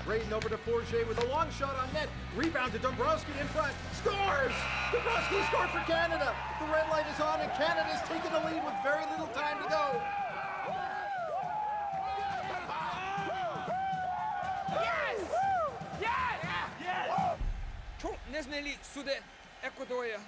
Brytan over to Forget with a long shot on net. Rebound to Dombrowski in front. Scores! Dombrowski scored for Canada. The red light is on and Canada's taken the lead with very little time to go. Yes! Yes! Yes! Nezneli sude Ecuadoria.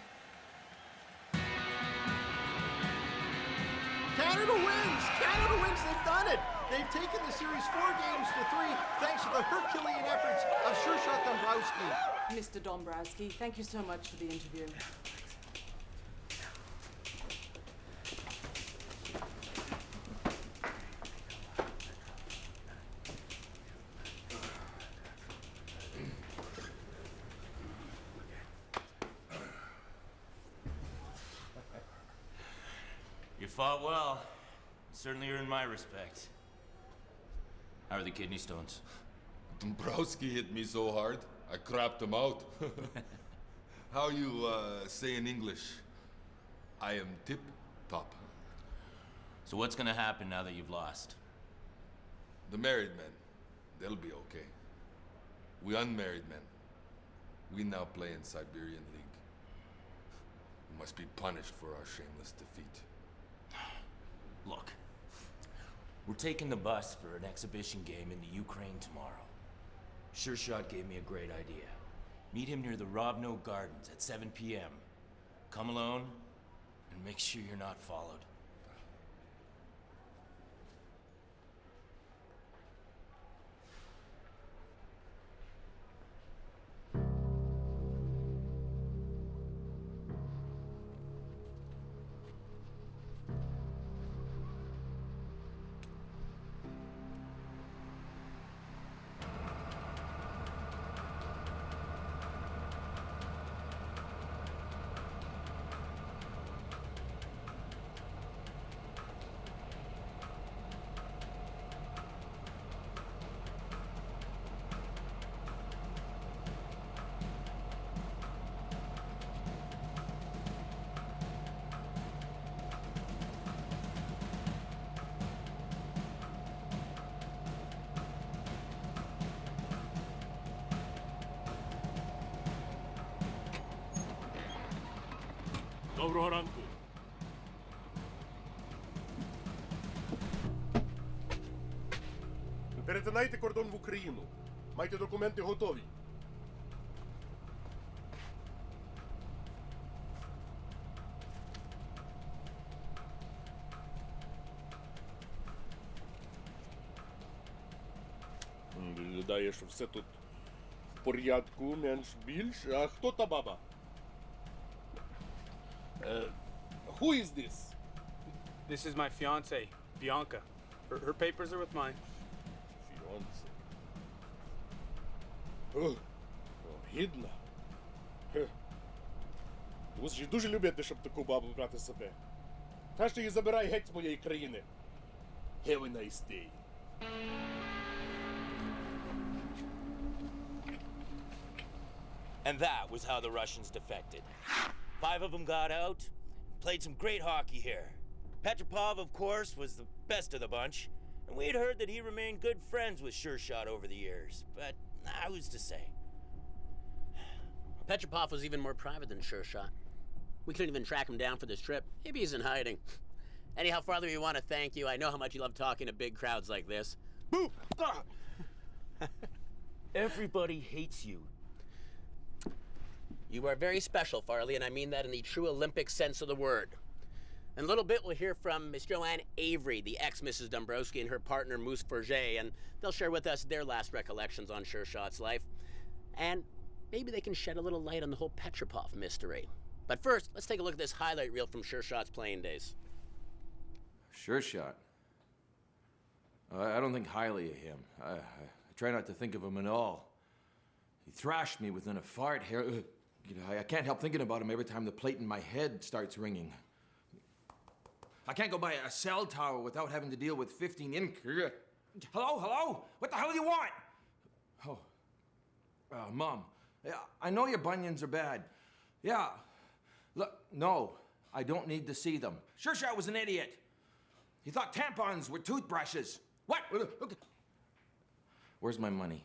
Canada wins! Canada wins! They've done it! They've taken the series 4-3 thanks to the Herculean efforts of Shot Dombrowski. Mr. Dombrowski, thank you so much for the interview. You fought well. Certainly earned my respect. How are the kidney stones? Dombrowski hit me so hard, I crapped him out. How you say in English? I am tip-top. So what's gonna happen now that you've lost? The married men, they'll be okay. We unmarried men, we now play in Siberian League. We must be punished for our shameless defeat. Look, we're taking the bus for an exhibition game in the Ukraine tomorrow. Shot gave me a great idea. Meet him near the Rovno Gardens at 7 p.m. Come alone, and make sure you're not followed. Доброго ранку. Перетинайте кордон в Україну. Майте документи готові. Виглядає, що все тут в порядку, менш-більш. А хто та баба? Who is this? This is my fiance, Bianca. Her papers are with mine. Fiance. Гідна. Мусиш дуже любити, щоб таку бабу брати себе. Краще її забирай геть з моєї країни. Have a nice day. And that was how the Russians defected. 5 of them got out, played some great hockey here. Petropov, of course, was the best of the bunch, and we'd heard that he remained good friends with Shot over the years, but who's to say? Petropov was even more private than Shot. We couldn't even track him down for this trip. Maybe he's in hiding. Anyhow, Father, we want to thank you. I know how much you love talking to big crowds like this. Boo! Everybody hates you. You are very special, Farley, and I mean that in the true Olympic sense of the word. In a little bit, we'll hear from Miss Joanne Avery, the ex-Mrs. Dombrowski, and her partner, Moose Forget, and they'll share with us their last recollections on Shot's life. And maybe they can shed a little light on the whole Petropov mystery. But first, let's take a look at this highlight reel from Shot's playing days. Shot. I don't think highly of him. I try not to think of him at all. He thrashed me within a fart here. I can't help thinking about him every time the plate in my head starts ringing. I can't go by a cell tower without having to deal with 15 Hello? What the hell do you want? Oh. Mom, I know your bunions are bad. Yeah. Look, no, I don't need to see them. Shot was an idiot. He thought tampons were toothbrushes. What? Look. Where's my money?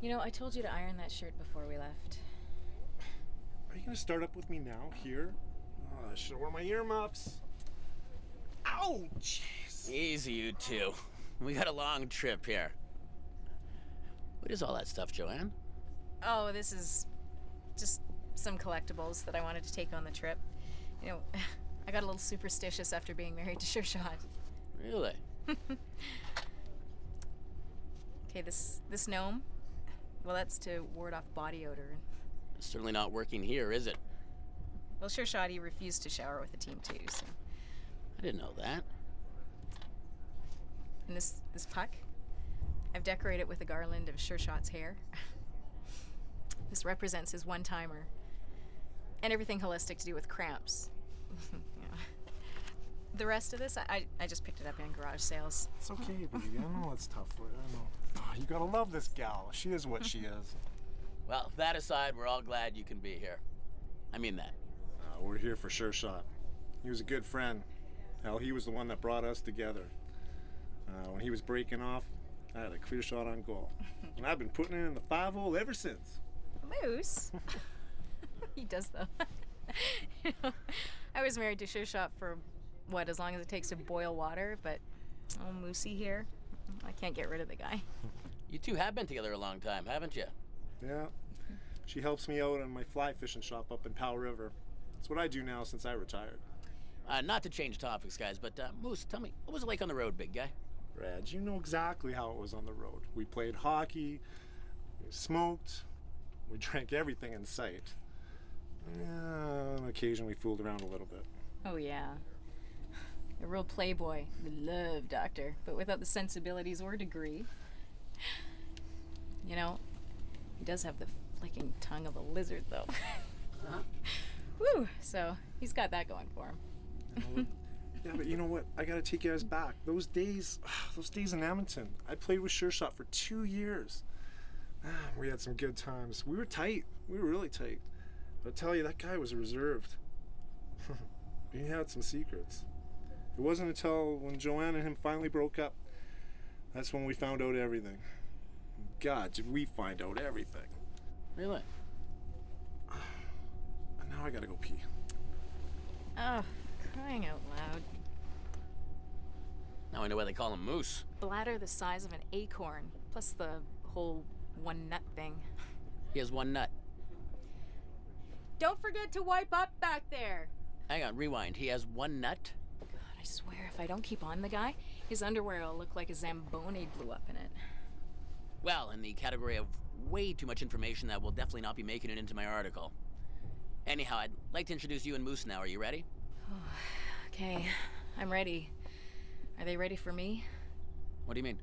You know, I told you to iron that shirt before we left. Are you gonna start up with me now, here? Oh, I should've worn my earmuffs. Ow, jeez. Easy, you two. We got a long trip here. What is all that stuff, Joanne? Oh, this is just some collectibles that I wanted to take on the trip. You know, I got a little superstitious after being married to Sure Shot. Really? Okay, this gnome, well, that's to ward off body odor. It's certainly not working here, is it? Well, Sure Shot, he refused to shower with the team too, so. I didn't know that. And this puck, I've decorated with a garland of Sure Shot's hair. This represents his one-timer. And everything holistic to do with cramps. Yeah. The rest of this, I just picked it up in garage sales. It's okay, baby. I know it's tough for you. I know. Oh, you gotta love this gal. She is what she is. Well, that aside, we're all glad you can be here. I mean that. We're here for Sure Shot. He was a good friend. Hell, he was the one that brought us together. When he was breaking off, I had a clear shot on goal. And I've been putting it in the 5-hole ever since. Moose? He does, though. You know, I was married to Sure Shot for, what, as long as it takes to boil water, but, oh, Moosey here, I can't get rid of the guy. You two have been together a long time, haven't you? Yeah. She helps me out in my fly fishing shop up in Powell River. It's what I do now since I retired. Not to change topics, guys, but Moose, tell me, what was it like on the road, big guy? Reg, you know exactly how it was on the road. We played hockey, we smoked, we drank everything in sight. Yeah, on occasion we fooled around a little bit. Oh, yeah. A real playboy. We love Doctor, but without the sensibilities or degree. You know, he does have the flicking tongue of a lizard, though. Woo! So, he's got that going for him. Yeah, but you know what? I gotta take you guys back. Those days in Edmonton, I played with Sure Shot for 2 years. We had some good times. We were tight. We were really tight. But I tell you, that guy was reserved. He had some secrets. It wasn't until when Joanne and him finally broke up, that's when we found out everything. God, did we find out everything. Really? And now I gotta go pee. Oh, crying out loud. Now I know why they call him Moose. Bladder the size of an acorn, plus the whole one nut thing. He has one nut. Don't forget to wipe up back there. Hang on, rewind. He has one nut? God, I swear, if I don't keep on the guy, his underwear will look like a Zamboni blew up in it. Well, in the category of way too much information, that will definitely not be making it into my article. Anyhow, I'd like to introduce you and Moose now. Are you ready? Okay, I'm ready. Are they ready for me? What do you mean?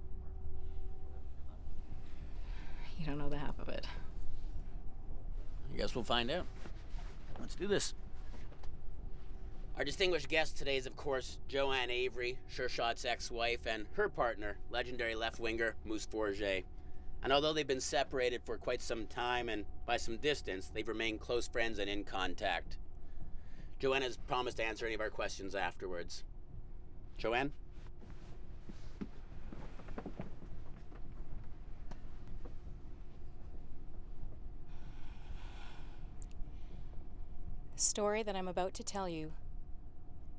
You don't know the half of it. I guess we'll find out. Let's do this. Our distinguished guest today is, of course, Joanne Avery, Sure Shot's ex-wife, and her partner, legendary left-winger Moose Forget. And although they've been separated for quite some time and by some distance, they've remained close friends and in contact. Joanne has promised to answer any of our questions afterwards. Joanne? The story that I'm about to tell you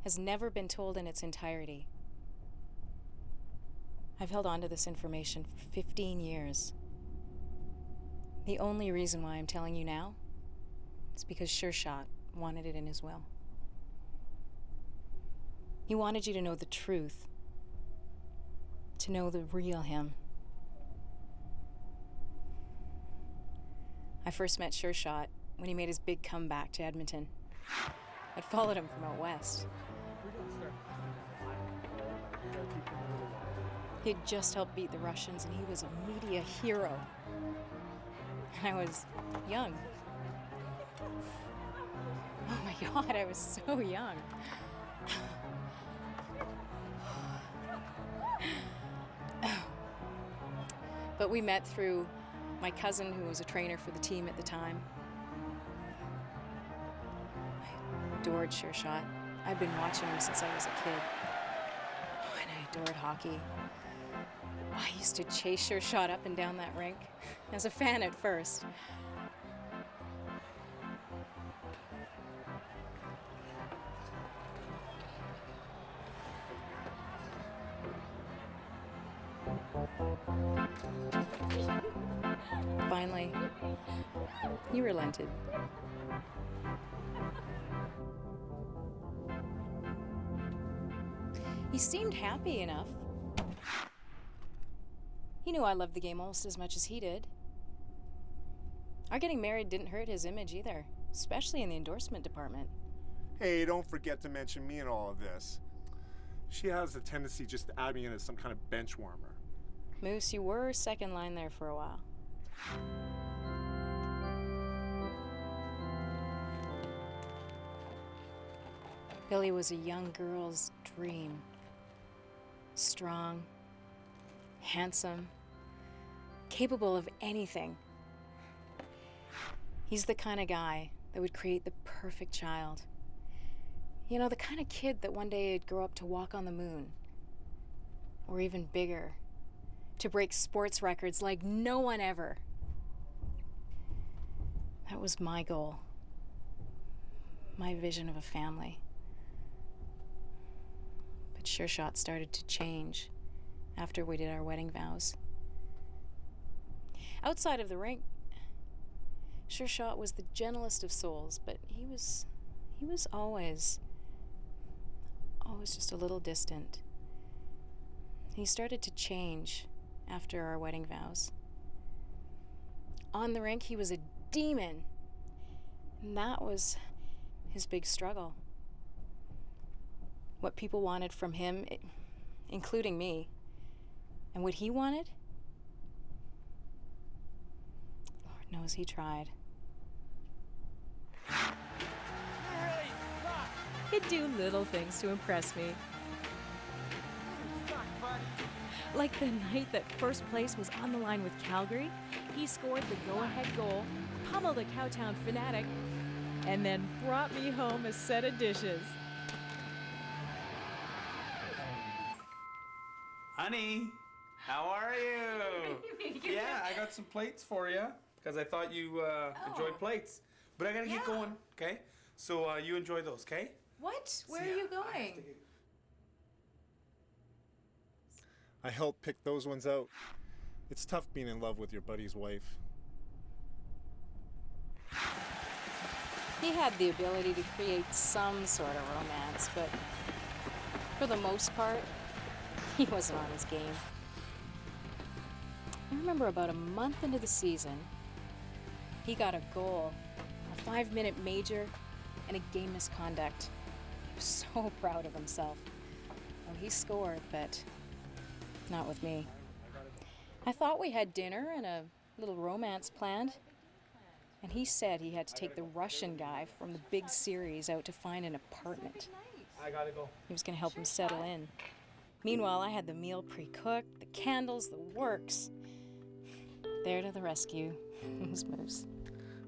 has never been told in its entirety. I've held on to this information for 15 years. The only reason why I'm telling you now is because Sure Shot wanted it in his will. He wanted you to know the truth, to know the real him. I first met Sure Shot when he made his big comeback to Edmonton. I'd followed him from out west. He'd just helped beat the Russians, and he was a media hero. And I was young. Oh my God, I was so young. But we met through my cousin, who was a trainer for the team at the time. I adored Sure Shot. I'd been watching him since I was a kid. Oh, and I adored hockey. I used to chase Sure Shot up and down that rink. As a fan at first. Finally, he relented. He seemed happy enough. He knew I loved the game almost as much as he did. Our getting married didn't hurt his image either, especially in the endorsement department. Hey, don't forget to mention me in all of this. She has a tendency just to add me in as some kind of bench warmer. Moose, you were second line there for a while. Billy was a young girl's dream. Strong, handsome, capable of anything. He's the kind of guy that would create the perfect child. You know, the kind of kid that one day would grow up to walk on the moon. Or even bigger, to break sports records like no one ever. That was my goal. My vision of a family. But Sure Shot started to change after we did our wedding vows. Outside of the rink, Sure Shot was the gentlest of souls, but he was always just a little distant. He started to change after our wedding vows. On the rink, he was a demon. And that was his big struggle. What people wanted from him, including me, and what he wanted, Lord knows he tried. He'd do little things to impress me. Like the night that first place was on the line with Calgary, he scored the go-ahead goal, pummeled a Cowtown fanatic, and then brought me home a set of dishes. Honey, how are you? Yeah, I got some plates for you because I thought you enjoyed plates. But I gotta get going, okay? So you enjoy those, okay? What? Where are you going? I helped pick those ones out. It's tough being in love with your buddy's wife. He had the ability to create some sort of romance, but for the most part, he wasn't on his game. I remember about a month into the season, he got a goal, a 5-minute major, and a game misconduct. He was so proud of himself. Well, he scored, but not with me. I thought we had dinner and a little romance planned. And he said he had to take the Russian guy from the big series out to find an apartment. I gotta go. He was going to help him settle in. Meanwhile, I had the meal pre-cooked, the candles, the works. There to the rescue was Moose.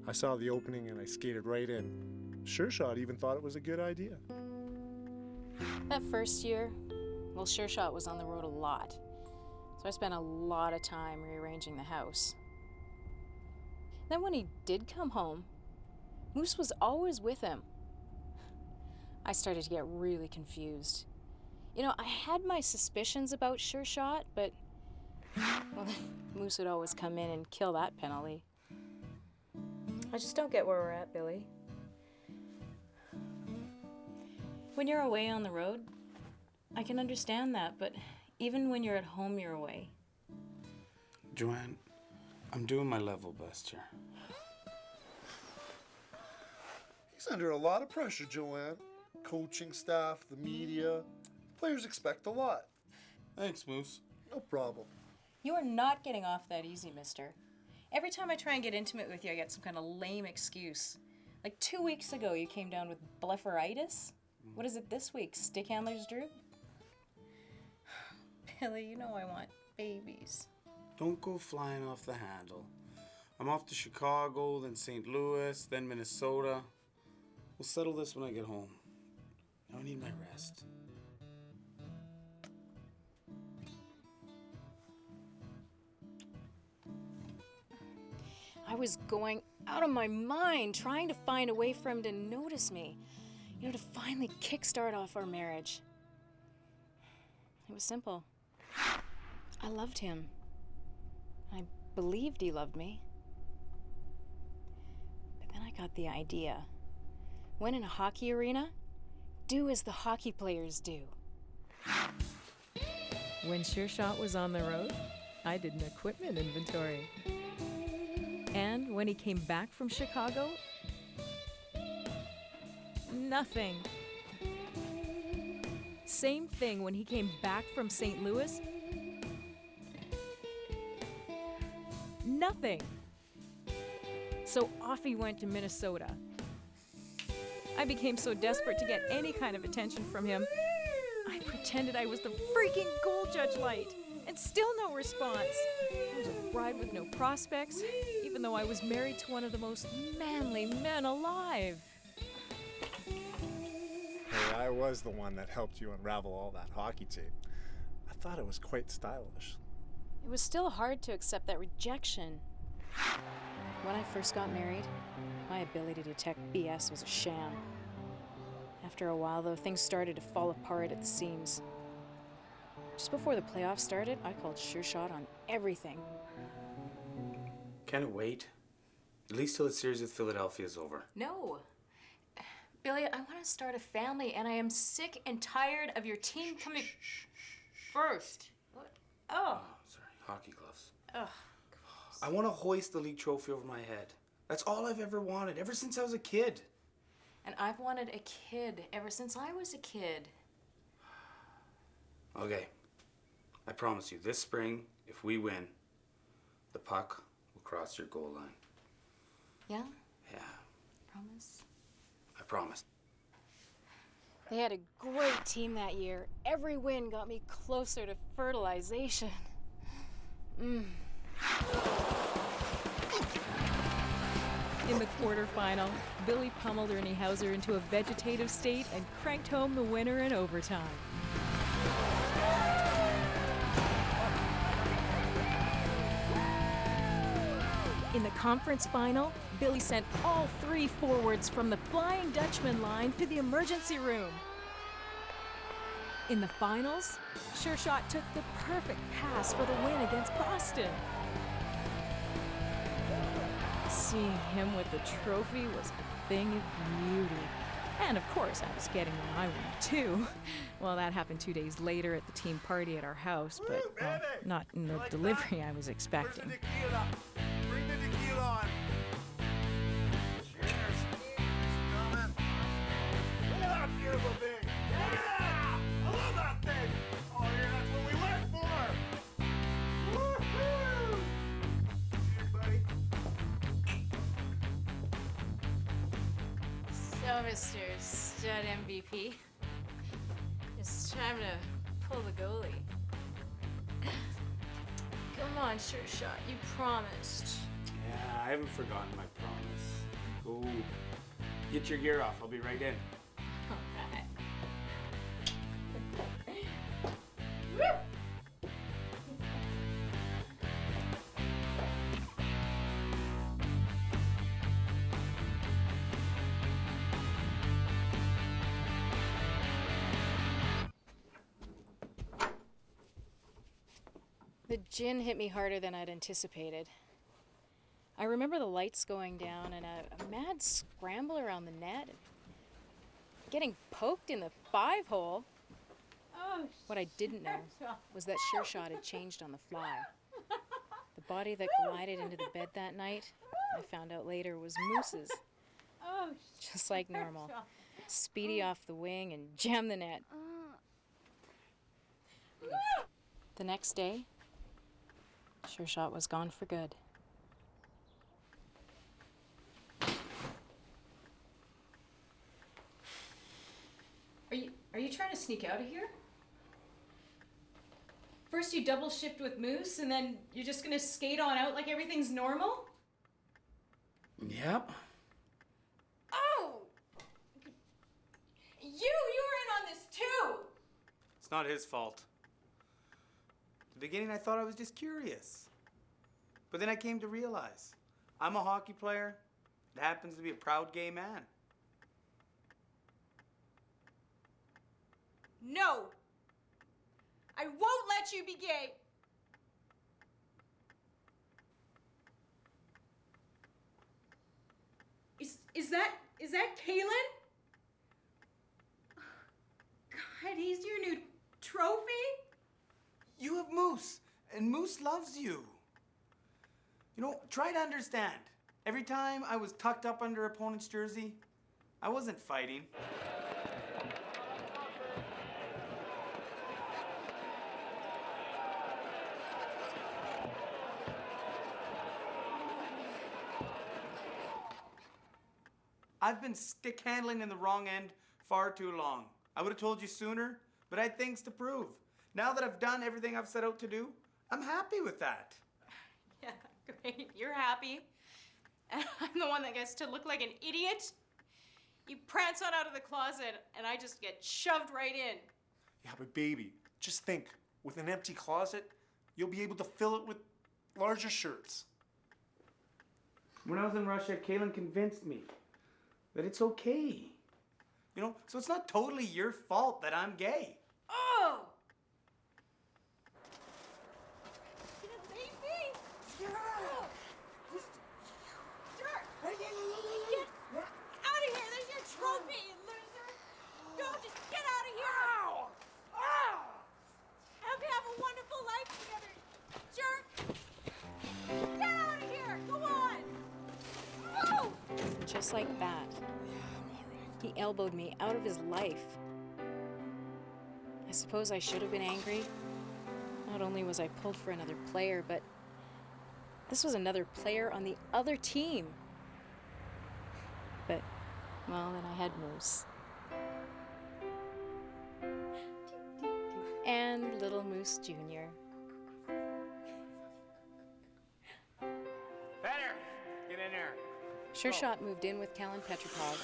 I saw the opening and I skated right in. Sure Shot even thought it was a good idea. That first year, well, Sure Shot was on the road a lot. So I spent a lot of time rearranging the house. Then when he did come home, Moose was always with him. I started to get really confused. You know, I had my suspicions about Sure Shot, but well, Moose would always come in and kill that penalty. I just don't get where we're at, Billy. When you're away on the road, I can understand that, but even when you're at home, you're away. Joanne, I'm doing my level best here. He's under a lot of pressure, Joanne. Coaching staff, the media. Players expect a lot. Thanks, Moose. No problem. You are not getting off that easy, mister. Every time I try and get intimate with you, I get some kind of lame excuse. Like 2 weeks ago, you came down with blepharitis. What is it this week? Stick handler's droop? Billy, you know I want babies. Don't go flying off the handle. I'm off to Chicago, then St. Louis, then Minnesota. We'll settle this when I get home. Now I need my rest. I was going out of my mind trying to find a way for him to notice me, you know, to finally kickstart off our marriage. It was simple. I loved him. I believed he loved me. But then I got the idea. When in a hockey arena, do as the hockey players do. When Sure Shot was on the road, I did an equipment inventory. And when he came back from Chicago, nothing. Same thing when he came back from St. Louis. Nothing. So off he went to Minnesota. I became so desperate to get any kind of attention from him, I pretended I was the freaking goal judge light, and still no response. I was a bride with no prospects, even though I was married to one of the most manly men alive. Hey, I was the one that helped you unravel all that hockey tape. I thought it was quite stylish. It was still hard to accept that rejection. When I first got married, my ability to detect BS was a sham. After a while, though, things started to fall apart at the seams. Just before the playoffs started, I called Sure Shot on everything. Can it wait? At least till the series with Philadelphia is over. No. Billy, I want to start a family, and I am sick and tired of your team coming first. What? Oh. Sorry, hockey gloves. Ugh. I want to hoist the league trophy over my head. That's all I've ever wanted, ever since I was a kid. And I've wanted a kid ever since I was a kid. Okay. I promise you, this spring, if we win, the puck will cross your goal line. Yeah? Yeah, Promise? I promise. They had a great team that year. Every win got me closer to fertilization. In the quarterfinal, Billy pummeled Ernie Hauser into a vegetative state and cranked home the winner in overtime. In the conference final, Billy sent all 3 forwards from the Flying Dutchman line to the emergency room. In the finals, Sure Shot took the perfect pass for the win against Boston. Seeing him with the trophy was a thing of beauty. And of course, I was getting my one too. Well, that happened 2 days later at the team party at our house, but not in the delivery I was expecting. Bring the tequila on. Cheers. Coming. Look at that beautiful thing. Yeah! I love that thing. Oh, yeah, that's what we went for. Woohoo! Cheers, buddy. So, Mr. Stud MVP, it's time to pull the goalie. Come on, Sure Shot, you promised. Yeah, I haven't forgotten my promise. Go get your gear off. I'll be right in. The gin hit me harder than I'd anticipated. I remember the lights going down and a mad scramble around the net, getting poked in the 5-hole. What I didn't know was that Sure Shot had changed on the fly. The body that glided into the bed that night, I found out later, was Moose's. Just like normal. Speedy off the wing and jam the net. The next day, Sure Shot was gone for good. Are you trying to sneak out of here? First you double shift with Moose, and then you're just gonna skate on out like everything's normal? Yep. Oh! You're in on this too! It's not his fault. At the beginning, I thought I was just curious. But then I came to realize I'm a hockey player that happens to be a proud gay man. No! I won't let you be gay! Is that Kalen? God, he's your new trophy? You have Moose, and Moose loves you. You know, try to understand. Every time I was tucked up under opponent's jersey, I wasn't fighting. I've been stick handling in the wrong end far too long. I would have told you sooner, but I had things to prove. Now that I've done everything I've set out to do, I'm happy with that. Yeah, great. You're happy. And I'm the one that gets to look like an idiot. You prance on out of the closet, and I just get shoved right in. Yeah, but baby, just think. With an empty closet, you'll be able to fill it with larger shirts. When I was in Russia, Kalen convinced me that it's okay. You know, so it's not totally your fault that I'm gay. Oh! You gonna leave me? Yeah! Just... Sure! Get out of here! There's your trophy, you loser! No, just get out of here! Ow! Ow! I hope you have a wonderful life together, jerk! Get out of here! Go on! Oh! Just like that. He elbowed me out of his life. I suppose I should have been angry. Not only was I pulled for another player, but this was another player on the other team. But, well, then I had Moose. And little Moose Jr. Better! Get in there. Sure Shot moved in with Kalen Petropov.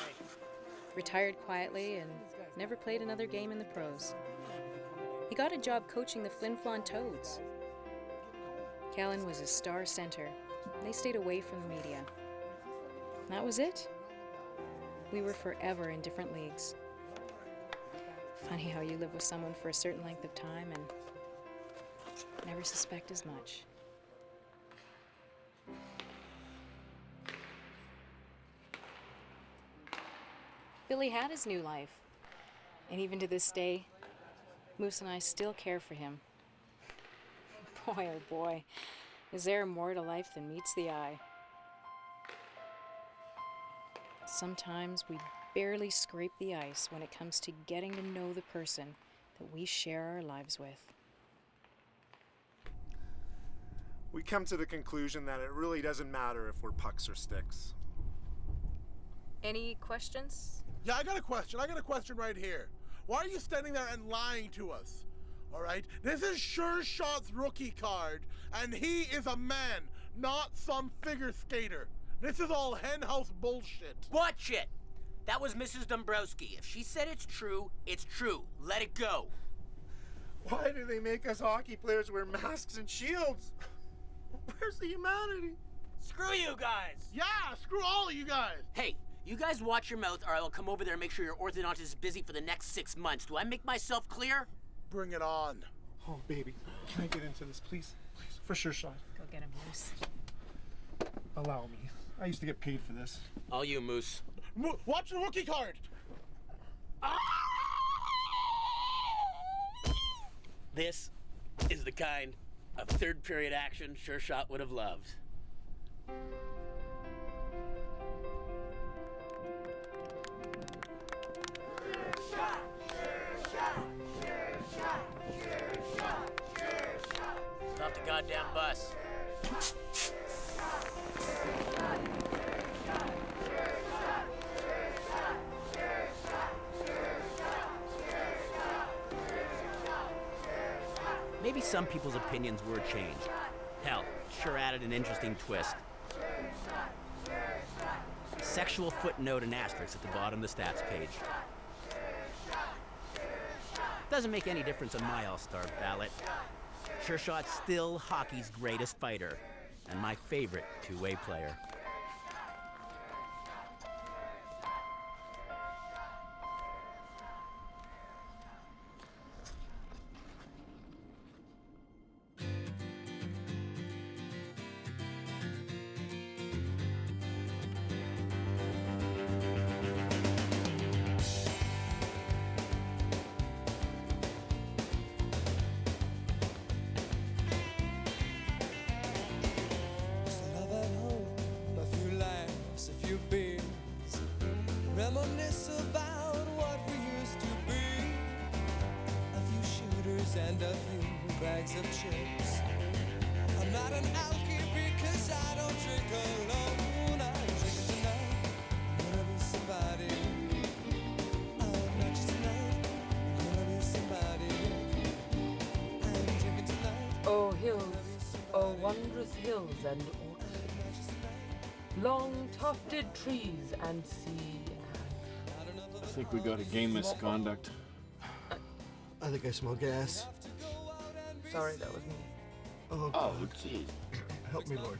Retired quietly and never played another game in the pros. He got a job coaching the Flin Flon Toads. Kalen was his star center. They stayed away from the media. That was it. We were forever in different leagues. Funny how you live with someone for a certain length of time and never suspect as much. Billy had his new life, and even to this day, Moose and I still care for him. Boy, oh boy, is there more to life than meets the eye. Sometimes we barely scrape the ice when it comes to getting to know the person that we share our lives with. We come to the conclusion that it really doesn't matter if we're pucks or sticks. Any questions? Yeah, I got a question right here. Why are you standing there and lying to us? All right? This is Sure Shot's rookie card, and he is a man, not some figure skater. This is all henhouse bullshit. Watch it! That was Mrs. Dombrowski. If she said it's true, it's true. Let it go. Why do they make us hockey players wear masks and shields? Where's the humanity? Screw you guys! Yeah, screw all of you guys! Hey, you guys watch your mouth or I will come over there and make sure your orthodontist is busy for the next 6 months. Do I make myself clear? Bring it on. Oh, baby, can I get into this, please? Please, for Sure Shot. Go get him, Moose. Allow me. I used to get paid for this. All you, Moose. Watch the rookie card! This is the kind of third period action Sure Shot would have loved. Stop the goddamn bus. Maybe some people's opinions were changed. Hell, sure added an interesting twist. Sexual footnote and asterisk at the bottom of the stats page. Doesn't make any difference on my all-star ballot. Sure Shot's still hockey's greatest fighter, and my favorite two-way player. juice and a few bags of chips. I'm not an alky because I don't drink alone. I'm drinking tonight. I'm gonna be somebody. I'm not just tonight. I'm gonna be somebody. I'm drinking tonight. Oh, hills, oh, wondrous hills and orchards, long tufted trees and sea. I think we got a game misconduct. I think I smell gas. Sorry, that was me. Oh, jeez. Help me, Lord.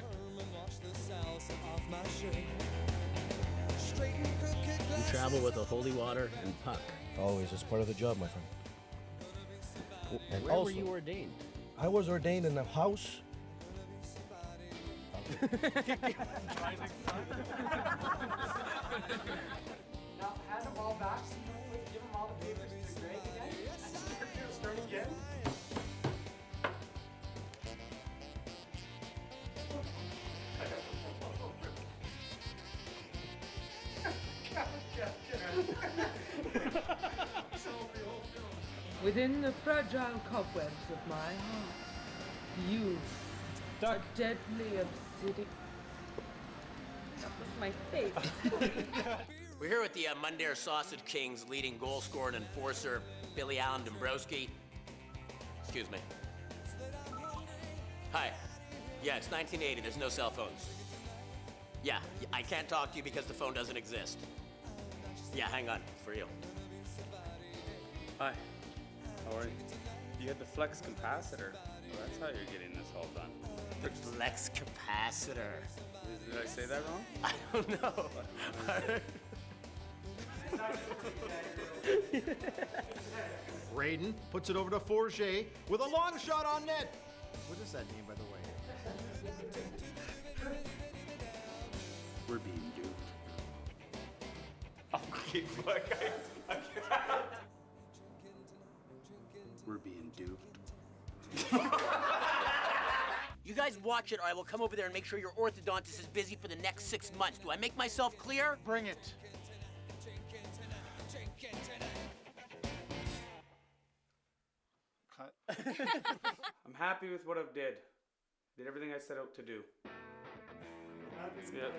You travel with a holy water and puck. Always, it's part of the job, my friend. And Where also, were you ordained? I was ordained in the house. Now, hand them all back. Give them all the papers to Greg again. Start again. Within the fragile cobwebs of my heart, you are deadly obsidian. That was my face. We're here with the Mundair Sausage Kings leading goal scorer and enforcer, Billy Allen Dombrowski. Excuse me. Hi. Yeah, it's 1980. There's no cell phones. Yeah, I can't talk to you because the phone doesn't exist. Yeah, hang on. It's for you. Hi. How are you? You had the flex capacitor. Well, that's how you're getting this all done. The flex capacitor. Did I say that wrong? I don't know. Braden puts it over to Forget with a long shot on net. What does that mean, by the way? We're being duped. Okay, we're being duped. You guys watch it, or I will come over there and make sure your orthodontist is busy for the next 6 months. Do I make myself clear? Bring it. Cut. I'm happy with what I've did. Did everything I set out to do. Yeah.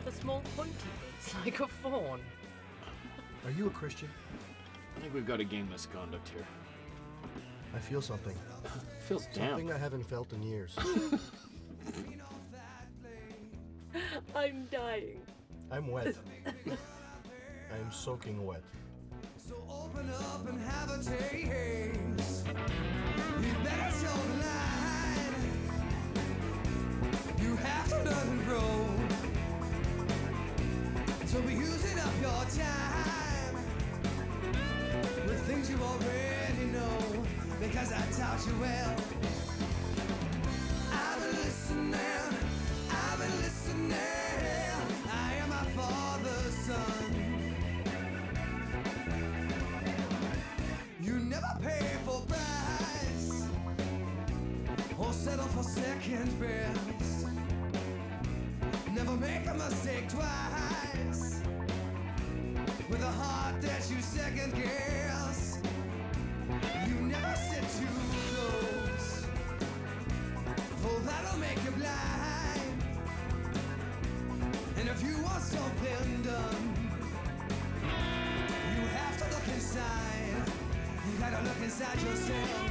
The small pointy bits like a fawn. Are you a Christian? I think we've got a game misconduct here. I feel something. Feels damp. Something I haven't felt in years. I'm dying. I'm wet. I am soaking wet. So open up and have a taste. You better toe the line. You have to learn and grow. So be using up your time with things you already know, because I taught you well. I've been listening, I've been listening. I am my father's son. You never pay for price or settle for second best. Never make a mistake twice with a heart that you second guess. You never sit too close, for that'll make you blind. And if you want something done, you have to look inside. You gotta look inside yourself.